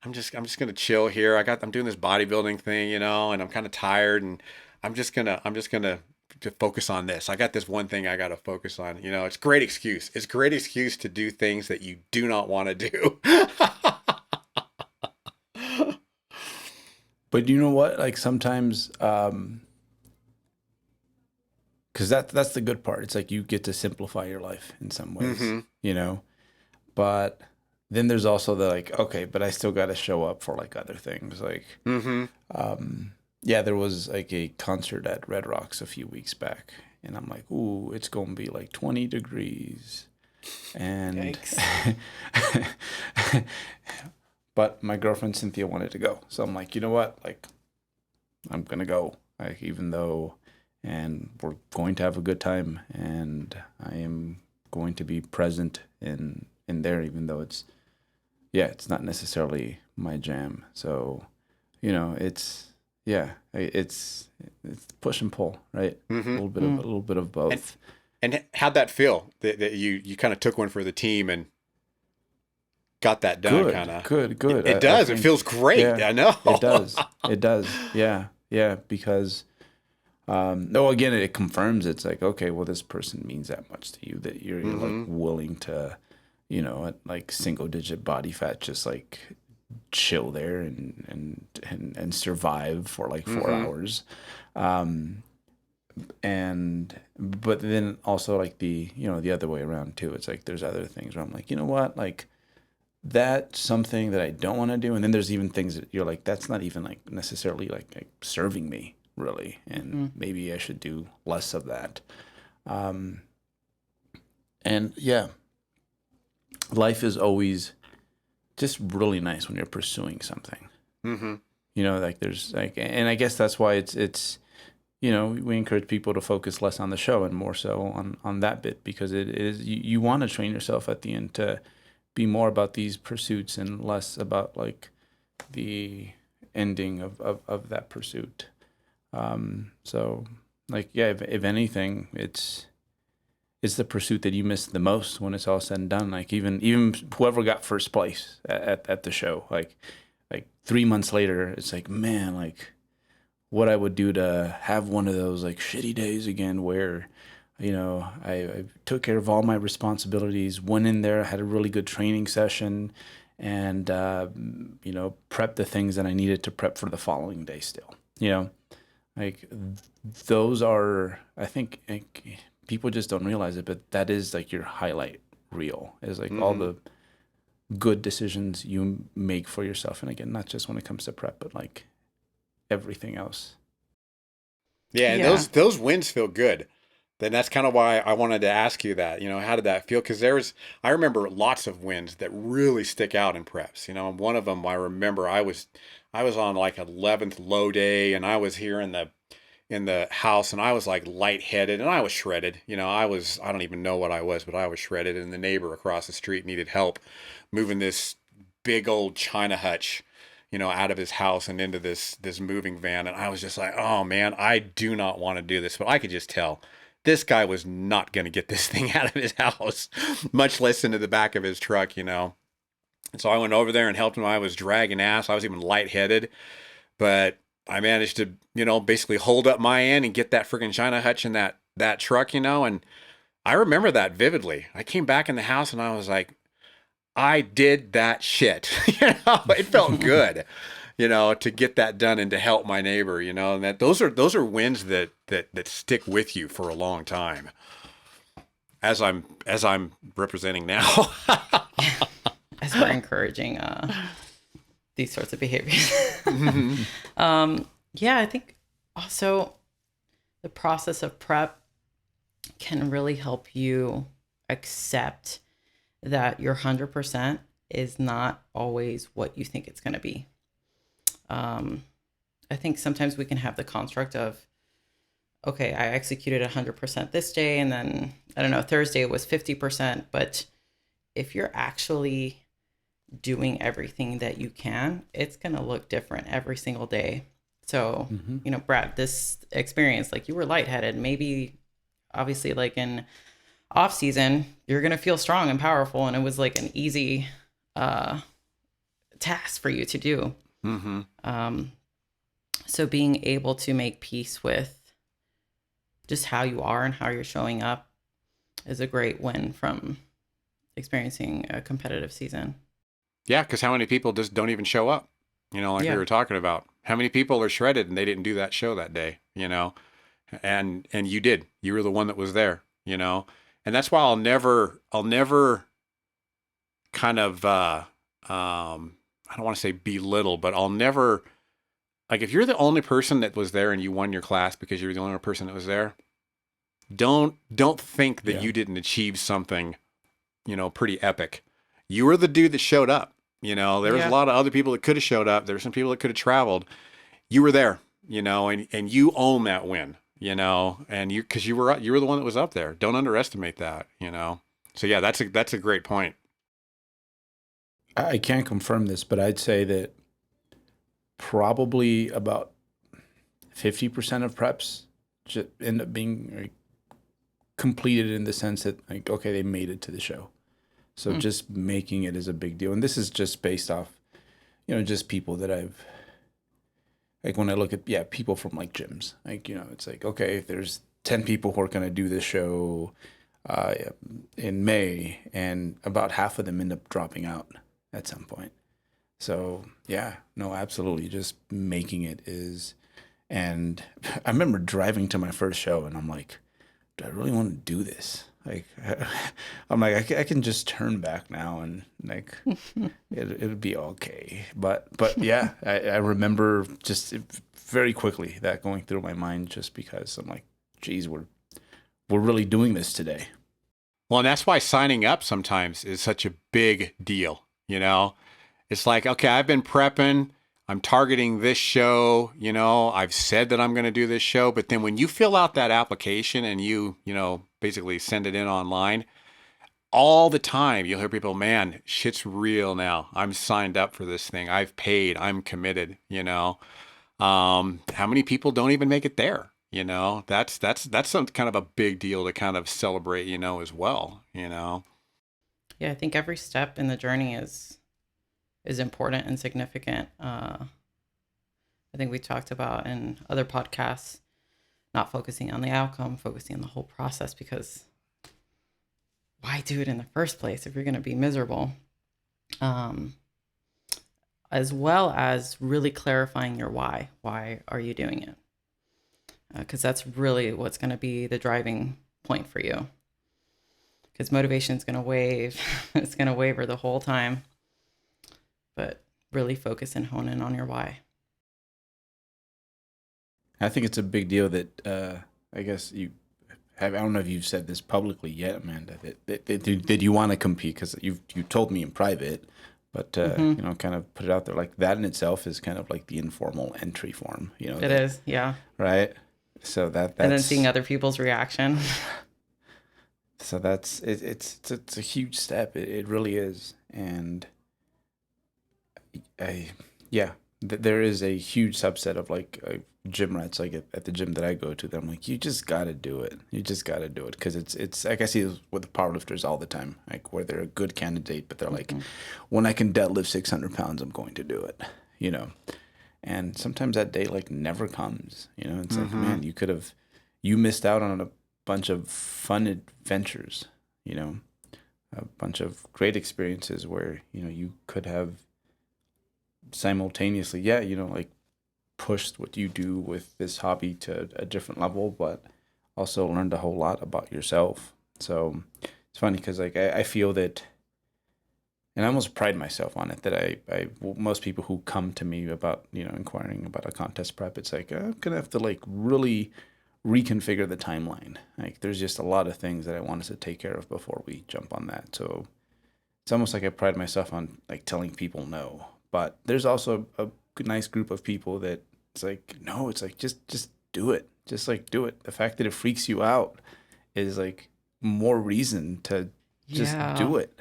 I'm just going to chill here. I'm doing this bodybuilding thing, you know, and I'm kind of tired, and I'm just going to focus on this. I got this one thing I got to focus on. You know, it's a great excuse. It's a great excuse to do things that you do not want to do. But you know what? Like sometimes, because that's the good part. It's like you get to simplify your life in some ways, you know. But then there's also the like, okay, but I still got to show up for like other things. Like, yeah, there was like a concert at Red Rocks a few weeks back, and I'm like, ooh, it's gonna be like 20 degrees, and but my girlfriend Cynthia wanted to go, so I'm like, you know what, like, I'm gonna go, like, even though, and we're going to have a good time, and I am going to be present in there, even though it's not necessarily my jam. So, you know, it's push and pull, right? A little bit of both. And how'd that feel that you kind of took one for the team and got that done? Good. It does. It feels great. Yeah, I know. It does. Yeah. Because, no, again, it confirms it's like, okay, well, this person means that much to you that you're like willing to, you know, at like single digit body fat, just like chill there and survive for like 4 hours. But then also like the other way around too. It's like there's other things where I'm like, you know what, like that's something that I don't want to do. And then there's even things that you're like, that's not even like necessarily like serving me really. And maybe I should do less of that. And yeah, life is always just really nice when you're pursuing something. You know, like there's like, and I guess that's why it's, you know, we encourage people to focus less on the show and more so on that bit, because it is, you want to train yourself at the end to be more about these pursuits and less about like the ending of that pursuit. So like, yeah, if anything, it's the pursuit that you miss the most when it's all said and done. Like even whoever got first place at the show, like 3 months later, it's like, man, like what I would do to have one of those like shitty days again where, you know, I took care of all my responsibilities, went in there, had a really good training session, and, you know, prepped the things that I needed to prep for the following day still, you know, like those are, I think, like, people just don't realize it, but that is like your highlight reel, is like all the good decisions you make for yourself. And again, not just when it comes to prep, but like everything else. Yeah, and those wins feel good. Then that's kind of why I wanted to ask you that, you know, how did that feel? Because I remember lots of wins that really stick out in preps. You know, and one of them I remember I was on like 11th low day, and I was here in the house, and I was like lightheaded, and I was shredded. You know, I don't even know what I was, but I was shredded, and the neighbor across the street needed help moving this big old China hutch, you know, out of his house and into this moving van. And I was just like, oh man, I do not want to do this. But I could just tell this guy was not going to get this thing out of his house, much less into the back of his truck, you know. And so I went over there and helped him. I was dragging ass. I was even lightheaded, but I managed to, you know, basically hold up my end and get that freaking China hutch in that truck, you know. And I remember that vividly. I came back in the house and I was like, I did that shit. You know, it felt good, you know, to get that done and to help my neighbor, you know. And that those are wins that stick with you for a long time. As I'm as I'm representing now. As we're encouraging these sorts of behaviors. Yeah, I think also the process of prep can really help you accept that your 100% is not always what you think it's going to be. I think sometimes we can have the construct of, okay, I executed 100% this day, and then, I don't know, Thursday it was 50%. But if you're actually doing everything that you can, it's going to look different every single day. So, you know, Brad, this experience, like you were lightheaded, maybe obviously like in off season, you're going to feel strong and powerful. And it was like an easy task for you to do. So being able to make peace with just how you are and how you're showing up is a great win from experiencing a competitive season. Yeah, because how many people just don't even show up? You know, like we were talking about. How many people are shredded and they didn't do that show that day? You know, and you did. You were the one that was there. You know, and that's why I'll never kind of I don't want to say belittle, but I'll never, like, if you're the only person that was there and you won your class because you're the only person that was there, don't think that you didn't achieve something, you know, pretty epic. You were the dude that showed up. You know, there was a lot of other people that could have showed up. There were some people that could have traveled. You were there, you know, and you own that win, you know, and because you were the one that was up there. Don't underestimate that, you know. So yeah, that's a great point. I can't confirm this, but I'd say that probably about 50% of preps just end up being like completed in the sense that, like, okay, they made it to the show. So just making it is a big deal. And this is just based off, you know, just people that I've, like when I look at, people from like gyms, like, you know, it's like, okay, if there's 10 people who are going to do this show in May, and about half of them end up dropping out at some point. So yeah, no, absolutely. Just making it is. And I remember driving to my first show and I'm like, do I really want to do this? Like, I'm like, I can just turn back now and like, it'll be okay. But yeah, I remember just very quickly that going through my mind, just because I'm like, geez, we're really doing this today. Well, and that's why signing up sometimes is such a big deal. You know, it's like, okay, I've been prepping, I'm targeting this show, you know, I've said that I'm going to do this show. But then when you fill out that application and you know, basically send it in online, all the time you'll hear people, man, shit's real now. I'm signed up for this thing. I've paid. I'm committed, you know. How many people don't even make it there? You know, that's some kind of a big deal to kind of celebrate, you know, as well, you know. Yeah, I think every step in the journey is important and significant. I think we talked about in other podcasts, not focusing on the outcome, focusing on the whole process, because why do it in the first place if you're going to be miserable? As well as really clarifying your why. Why are you doing it? Because that's really what's going to be the driving point for you. Because motivation is going to wave. It's going to waver the whole time. But really focus and hone in on your why. I think it's a big deal that I guess you have. I don't know if you've said this publicly yet, Amanda. That you want to compete, because you told me in private, but you know, kind of put it out there. Like that in itself is kind of like the informal entry form. You know, it is, yeah. Right. So that's and then seeing other people's reaction. So that's it's a huge step. It really is, and there is a huge subset of like gym rats, like at the gym that I go to. That I'm like, you just got to do it. You just got to do it, because it's like I see this with the powerlifters all the time, like where they're a good candidate, but they're like, when I can deadlift 600 pounds, I'm going to do it. You know, and sometimes that day like never comes. You know, it's like, man, you missed out on a bunch of fun adventures. You know, a bunch of great experiences where, you know, you could have simultaneously, you know, like pushed what you do with this hobby to a different level, but also learned a whole lot about yourself. So it's funny because like I feel that, and I almost pride myself on it, that most people who come to me about, inquiring about a contest prep, it's like, I'm going to have to like really reconfigure the timeline. Like there's just a lot of things that I want us to take care of before we jump on that. So it's almost like I pride myself on like telling people no, but there's also a nice group of people that it's like, no, it's like, just do it. Just like do it. The fact that it freaks you out is like more reason to just do it.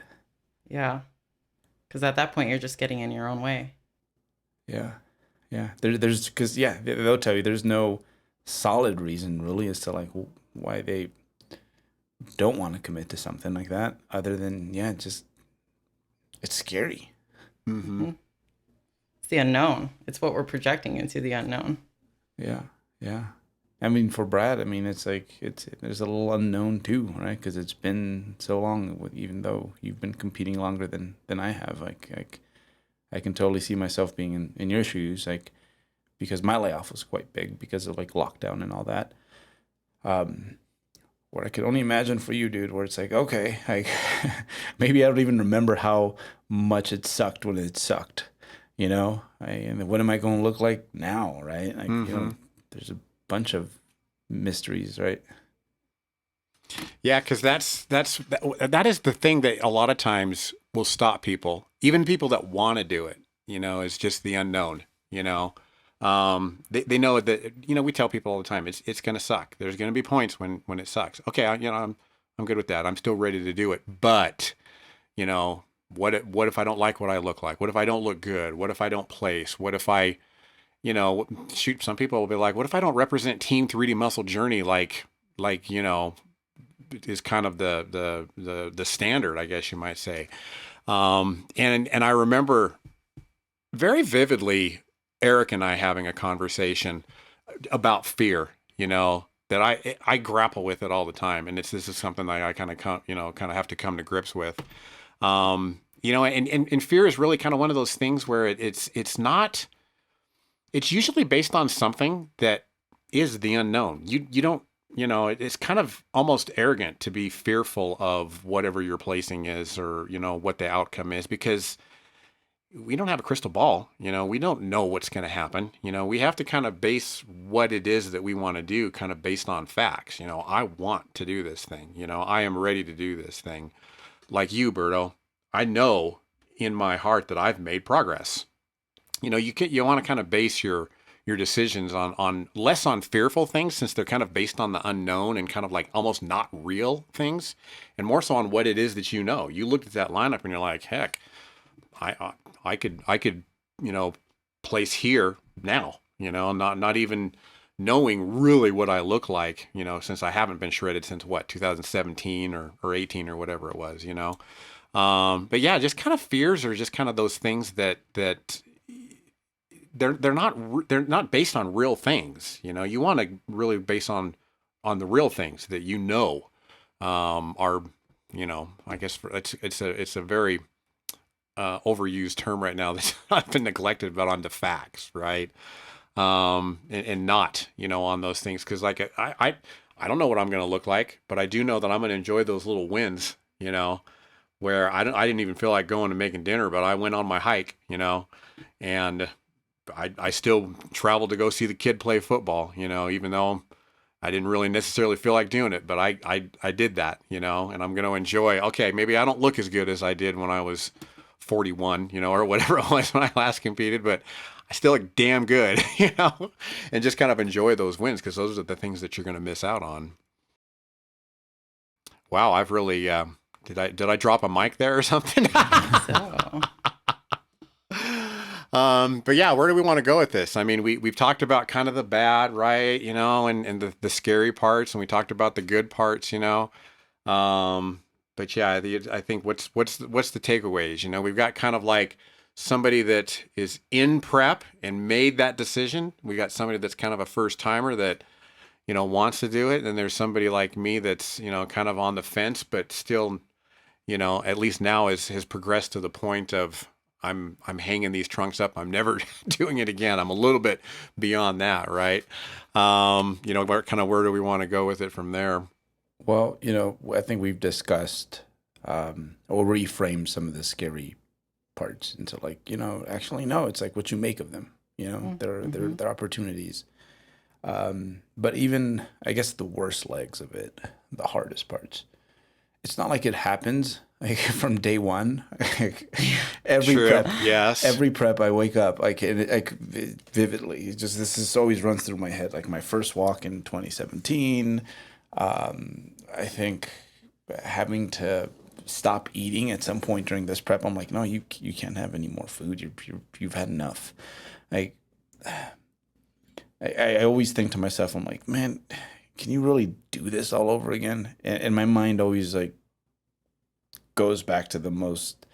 Yeah. Because at that point, you're just getting in your own way. Yeah. Yeah. There's, because, yeah, they'll tell you there's no solid reason really as to like why they don't want to commit to something like that other than, yeah, just, it's scary. Mm-hmm. It's the unknown. It's what we're projecting into the unknown. Yeah. Yeah. I mean, for Brad, I mean, it's like, there's a little unknown too, right? Because it's been so long, even though you've been competing longer than I have. Like I can totally see myself being in your shoes, like, because my layoff was quite big because of like lockdown and all that. What I could only imagine for you, dude, where it's like, okay, like maybe I don't even remember how much it sucked when it sucked, and what am I going to look like now, right? Like, there's a bunch of mysteries, right? Yeah, because that is the thing that a lot of times will stop people, even people that want to do it. Is just the unknown. They know that we tell people all the time it's going to suck. There's going to be points when it sucks. Okay, I'm good with that. I'm still ready to do it. But what if I don't like what I look like? What if I don't look good? What if I don't place? What if I shoot, some people will be like, what if I don't represent Team 3D Muscle Journey like is kind of the standard, I guess you might say. And I remember very vividly Eric and I having a conversation about fear, that I grapple with it all the time. And this is something that I kind of have to come to grips with. And fear is really kind of one of those things where it's usually based on something that is the unknown. You don't, it's kind of almost arrogant to be fearful of whatever your placing is or, what the outcome is, because we don't have a crystal ball. We don't know what's going to happen. We have to kind of base what it is that we want to do kind of based on facts. I want to do this thing. I am ready to do this thing. Like you, Berto, I know in my heart that I've made progress. You want to kind of base your decisions on less on fearful things, since they're kind of based on the unknown and kind of like almost not real things, and more so on what it is that you looked at that lineup and you're like, heck, I could place here now, not even knowing really what I look like, since I haven't been shredded since 2017 or 18 or whatever it was, but yeah, just kind of fears are just kind of those things that they're not based on real things. You want to really base on the real things that are, I guess it's a very overused term right now that's not been neglected, but on the facts, right? And not, on those things. Cause like, I don't know what I'm going to look like, but I do know that I'm going to enjoy those little wins, where I didn't even feel like going and making dinner, but I went on my hike, and I still traveled to go see the kid play football, even though I didn't really necessarily feel like doing it, but I did that, and I'm going to enjoy, okay, maybe I don't look as good as I did when I was 41, or whatever it was when I last competed, but I still look damn good, and just kind of enjoy those wins, because those are the things that you're going to miss out on. Wow, I've really, did I drop a mic there or something? So. But yeah, where do we want to go with this? I mean, we've talked about kind of the bad, right? And the scary parts, and we talked about the good parts, but yeah, I think what's the takeaways? We've got kind of like somebody that is in prep and made that decision. We got somebody that's kind of a first timer that, wants to do it. And then there's somebody like me that's, kind of on the fence, but still, at least now has progressed to the point of I'm hanging these trunks up. I'm never doing it again. I'm a little bit beyond that, right? Where do we want to go with it from there? Well, I think we've discussed or reframed some of the scary parts into like, actually, no, it's like what you make of them. They're opportunities. But even, I guess, the worst legs of it, the hardest parts, it's not like it happens like from day one. Like, every True. prep, Yes. every prep, I wake up like vividly. It's just this always runs through my head. Like my first walk in 2017, I think having to stop eating at some point during this prep. I'm like, no, you can't have any more food. You've had enough. Like, I always think to myself, I'm like, man, can you really do this all over again? And my mind always like goes back to the most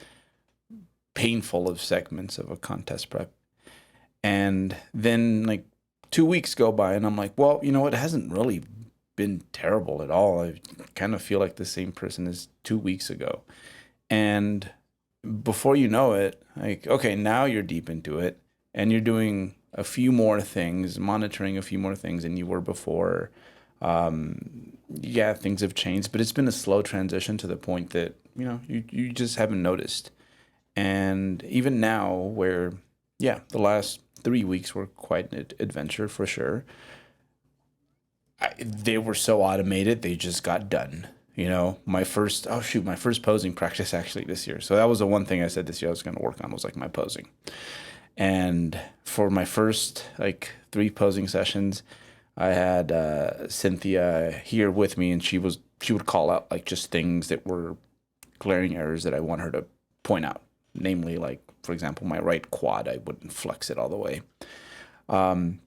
painful of segments of a contest prep. And then like 2 weeks go by and I'm like, well, it hasn't really been terrible at all. I kind of feel like the same person as 2 weeks ago. And before you know it, like, okay, now you're deep into it and you're doing a few more things, monitoring a few more things than you were before. Yeah, things have changed, but it's been a slow transition to the point that, you just haven't noticed. And even now where, yeah, the last 3 weeks were quite an adventure for sure. They were so automated, they just got done. My first posing practice actually this year. So that was the one thing I said this year I was going to work on was like my posing. And for my first like 3 posing sessions, I had Cynthia here with me, and she would call out like just things that were glaring errors that I want her to point out. Namely, like for example, my right quad, I wouldn't flex it all the way. And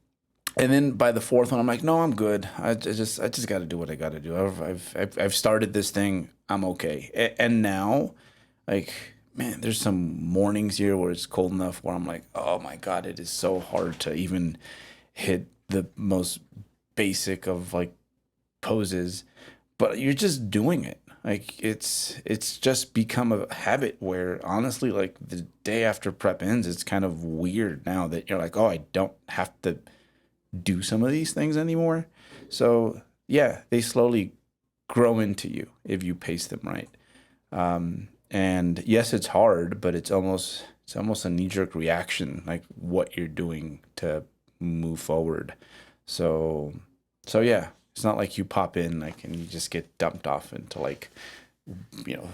then by the 4th one, I'm like, no, I'm good. I just got to do what I got to do. I've started this thing. I'm okay. And now, like, man, there's some mornings here where it's cold enough where I'm like, oh my God, it is so hard to even hit the most basic of like poses, but you're just doing it. Like it's just become a habit where honestly, like the day after prep ends, it's kind of weird now that you're like, oh, I don't have to do some of these things anymore. So yeah, they slowly grow into you if you pace them right. And yes, it's hard, but it's almost a knee-jerk reaction, like what you're doing to move forward. So yeah, it's not like you pop in like and you just get dumped off into like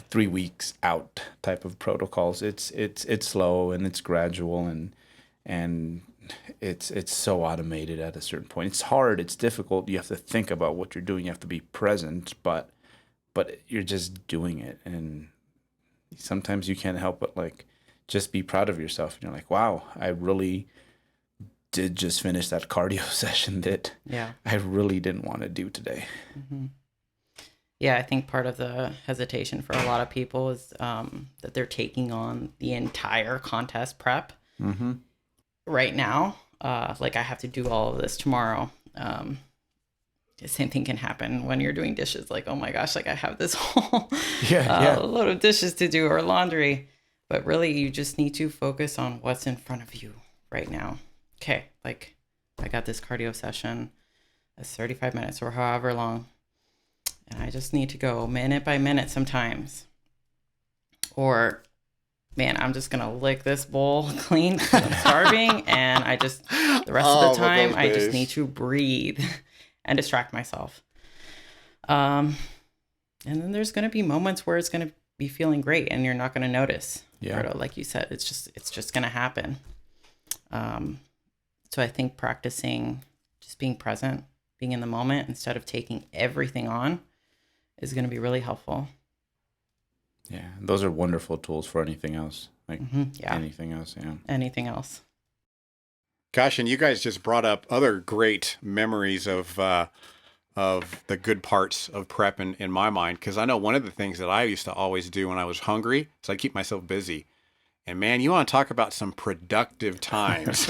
3 weeks out type of protocols. It's slow and it's gradual and it's so automated at a certain point. It's hard, it's difficult. You have to think about what you're doing. You have to be present, but you're just doing it, and sometimes you can't help but like just be proud of yourself. And you're like, wow, I really did just finish that cardio session that I really didn't want to do today. Mm-hmm. Yeah, I think part of the hesitation for a lot of people is that they're taking on the entire contest prep right now. Like I have to do all of this tomorrow. The same thing can happen when you're doing dishes. Like, oh my gosh, like I have this whole load of dishes to do or laundry. But really, you just need to focus on what's in front of you right now. Okay, like I got this cardio session. It's 35 minutes or however long. And I just need to go minute by minute sometimes. Or, man, I'm just going to lick this bowl clean because I'm starving. And the rest of the time, I just need to breathe and distract myself. And then there's going to be moments where it's going to be feeling great and you're not going to notice. Yeah. Alberto, like you said, it's just going to happen. So I think practicing just being present, being in the moment instead of taking everything on is going to be really helpful. Yeah, those are wonderful tools for anything else. Like anything else, yeah. Anything else. Gosh, and you guys just brought up other great memories of the good parts of prep in my mind. Because I know one of the things that I used to always do when I was hungry is I'd keep myself busy. And man, you want to talk about some productive times.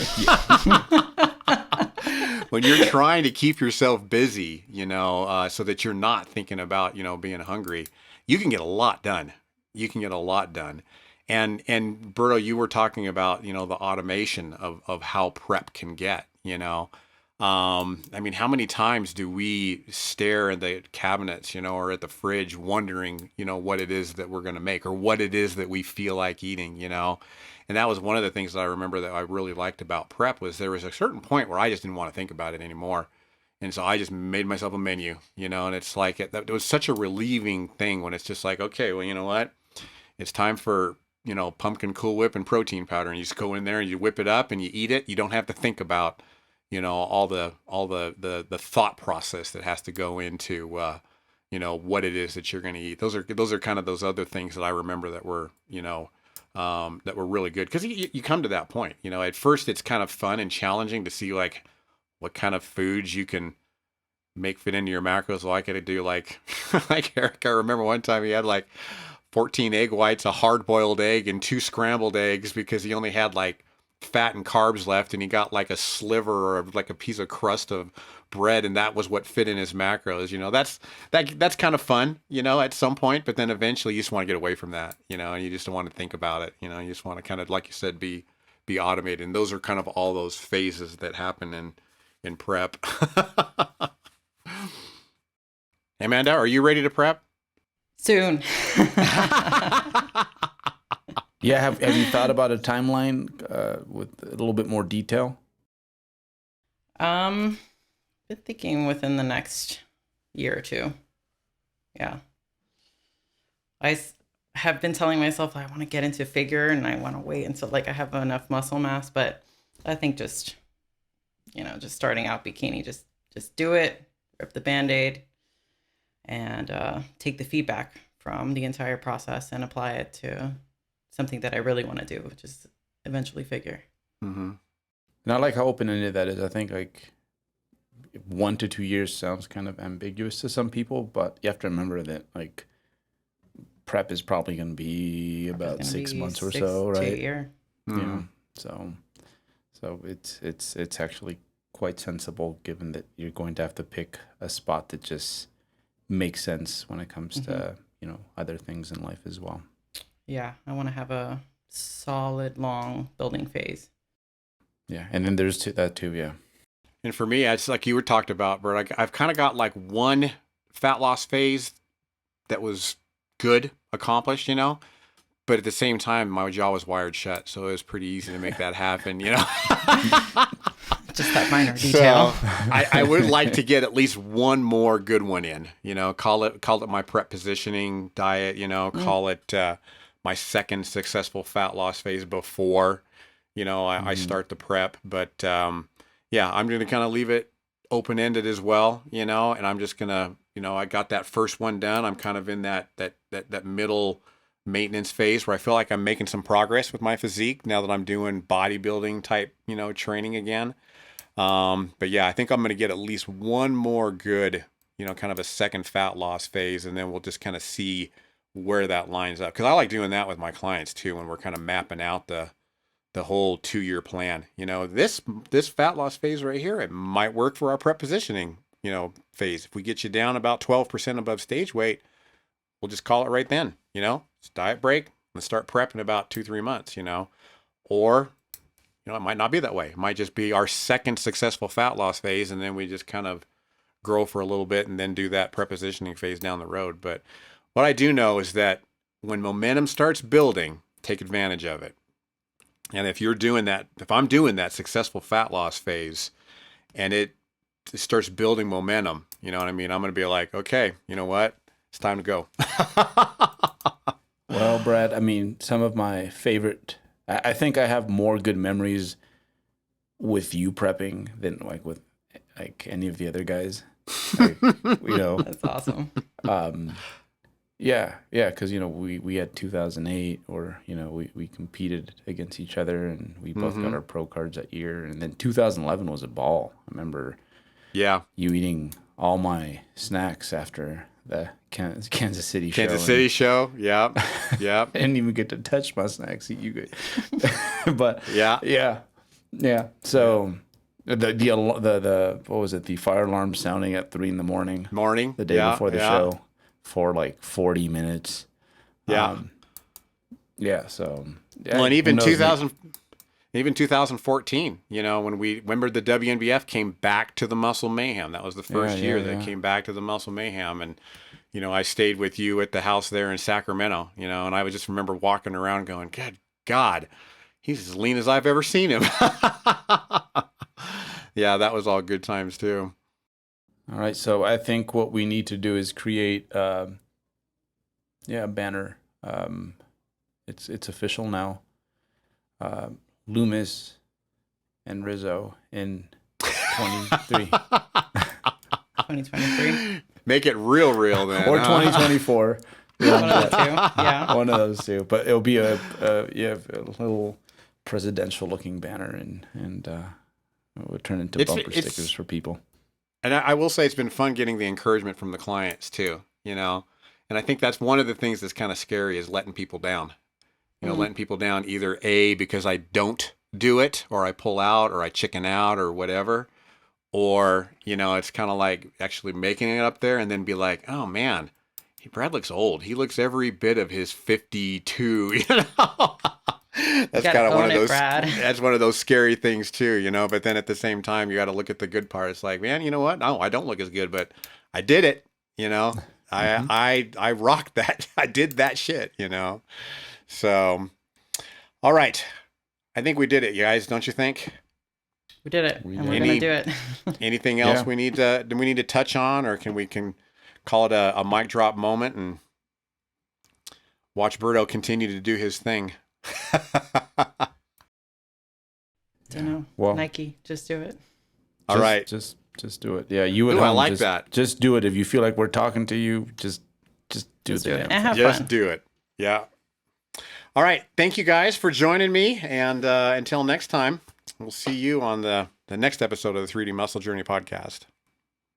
When you're trying to keep yourself busy, so that you're not thinking about, being hungry, you can get a lot done. And Berto, you were talking about, the automation of how prep can get, I mean, how many times do we stare at the cabinets, or at the fridge wondering, what it is that we're going to make or what it is that we feel like eating, And that was one of the things that I remember that I really liked about prep was there was a certain point where I just didn't want to think about it anymore. And so I just made myself a menu, and it's like it was such a relieving thing when it's just like, okay, well, you know what? It's time for, pumpkin Cool Whip and protein powder. And you just go in there and you whip it up and you eat it. You don't have to think about, all the thought process that has to go into, what it is that you're going to eat. Those are kind of those other things that I remember that were, that were really good. Because you come to that point, at first it's kind of fun and challenging to see like what kind of foods you can make fit into your macros. Well, I got to do like Eric. I remember one time he had like 14 egg whites, a hard-boiled egg, and 2 scrambled eggs because he only had like fat and carbs left, and he got like a sliver or like a piece of crust of bread, and that was what fit in his macros. That's kind of fun, at some point, but then eventually you just want to get away from that, and you just don't want to think about it. You just want to kind of, like you said, be automated. And those are kind of all those phases that happen in prep. Amanda, are you ready to prep? Soon. Yeah, have you thought about a timeline with a little bit more detail? Been thinking within the next year or two. Yeah. Have been telling myself I want to get into figure and I want to wait until like I have enough muscle mass, but I think just starting out bikini, just do it, rip the Band-Aid, and take the feedback from the entire process and apply it to something that I really want to do, which is eventually figure. Mm-hmm. And I like how open-ended that is. I think like 1 to 2 years sounds kind of ambiguous to some people, but you have to remember that like prep is probably going to be about 6 months or so, right? 6 to a year. Yeah. So it's actually quite sensible given that you're going to have to pick a spot that just makes sense when it comes to, other things in life as well. Yeah, I want to have a solid, long building phase. Yeah, and then there's that too, yeah. And for me, it's like you were talked about, Bert. I've kind of got like one fat loss phase that was good, accomplished, but at the same time, my jaw was wired shut, so it was pretty easy to make that happen, Just that minor detail. So I would like to get at least one more good one in, call it my prep positioning diet, call it my second successful fat loss phase before, I start the prep. But yeah, I'm going to kind of leave it open-ended as well, and I'm just going to, I got that first one done. I'm kind of in that middle maintenance phase where I feel like I'm making some progress with my physique now that I'm doing bodybuilding type, training again. But yeah, I think I'm going to get at least one more good, kind of a second fat loss phase, and then we'll just kind of see where that lines up. Cause I like doing that with my clients too, when we're kind of mapping out the whole 2-year plan. This fat loss phase right here, it might work for our prep positioning, phase. If we get you down about 12% above stage weight, we'll just call it right then, it's diet break. Let's start prep in about 2-3 months, or, it might not be that way. It might just be our second successful fat loss phase, and then we just kind of grow for a little bit and then do that prepositioning phase down the road. But what I do know is that when momentum starts building, take advantage of it. And if you're doing that, if I'm doing that successful fat loss phase and it starts building momentum, you know what I mean? I'm going to be like, okay, you know what? It's time to go. Well, Brad, I mean, some of my favorite, I think I have more good memories with you prepping than like with like any of the other guys. Like, That's awesome. Yeah, because we had 2008, or we competed against each other, and we both got our pro cards that year. And then 2011 was a ball. I remember, you eating all my snacks after the Kansas City show. Kansas City show, yeah. I didn't even get to touch my snacks. But yeah. So the what was it? The fire alarm sounding at 3 a.m. the day before the show for like 40 minutes. Yeah. So Well, and even Even 2014, you know, when we remember the WNBF came back to the Muscle Mayhem. That was the first year that came back to the Muscle Mayhem. And, you know, I stayed with you at the house there in Sacramento, you know, and I would just remember walking around going, good God, he's as lean as I've ever seen him. Yeah, that was all good times too. All right. So I think what we need to do is create, a banner. It's official now. Loomis and Rizzo in 23. 2023. Make it real then. Or 2024. One of the two. Yeah. One of those two. But it'll be a little presidential looking banner and it will turn into bumper stickers for people. And I will say it's been fun getting the encouragement from the clients too, you know. And I think that's one of the things that's kind of scary is letting people down. You know, letting people down either A, because I don't do it, or I pull out, or I chicken out, or whatever. Or, you know, it's kind of like actually making it up there and then be like, oh man, Brad looks old. He looks every bit of his 52, you know. That's kind of one of those, that's one of those scary things too, you know, but then at the same time, you got to look at the good part. It's like, man, you know what? No, I don't look as good, but I did it, you know, I rocked that. I did that shit, you know? So, all right. I think we did it, you guys. Don't you think? We did it, and we're gonna do it. Anything else we need to touch on, or can we call it a mic drop moment and watch Berto continue to do his thing? Don't know. Well, Nike, just do it. All right, just do it. Yeah, you would. I like that. Just do it. If you feel like we're talking to you, just do it and have fun. Just do it. Yeah. All right. Thank you guys for joining me. And until next time, we'll see you on the next episode of the 3D Muscle Journey podcast.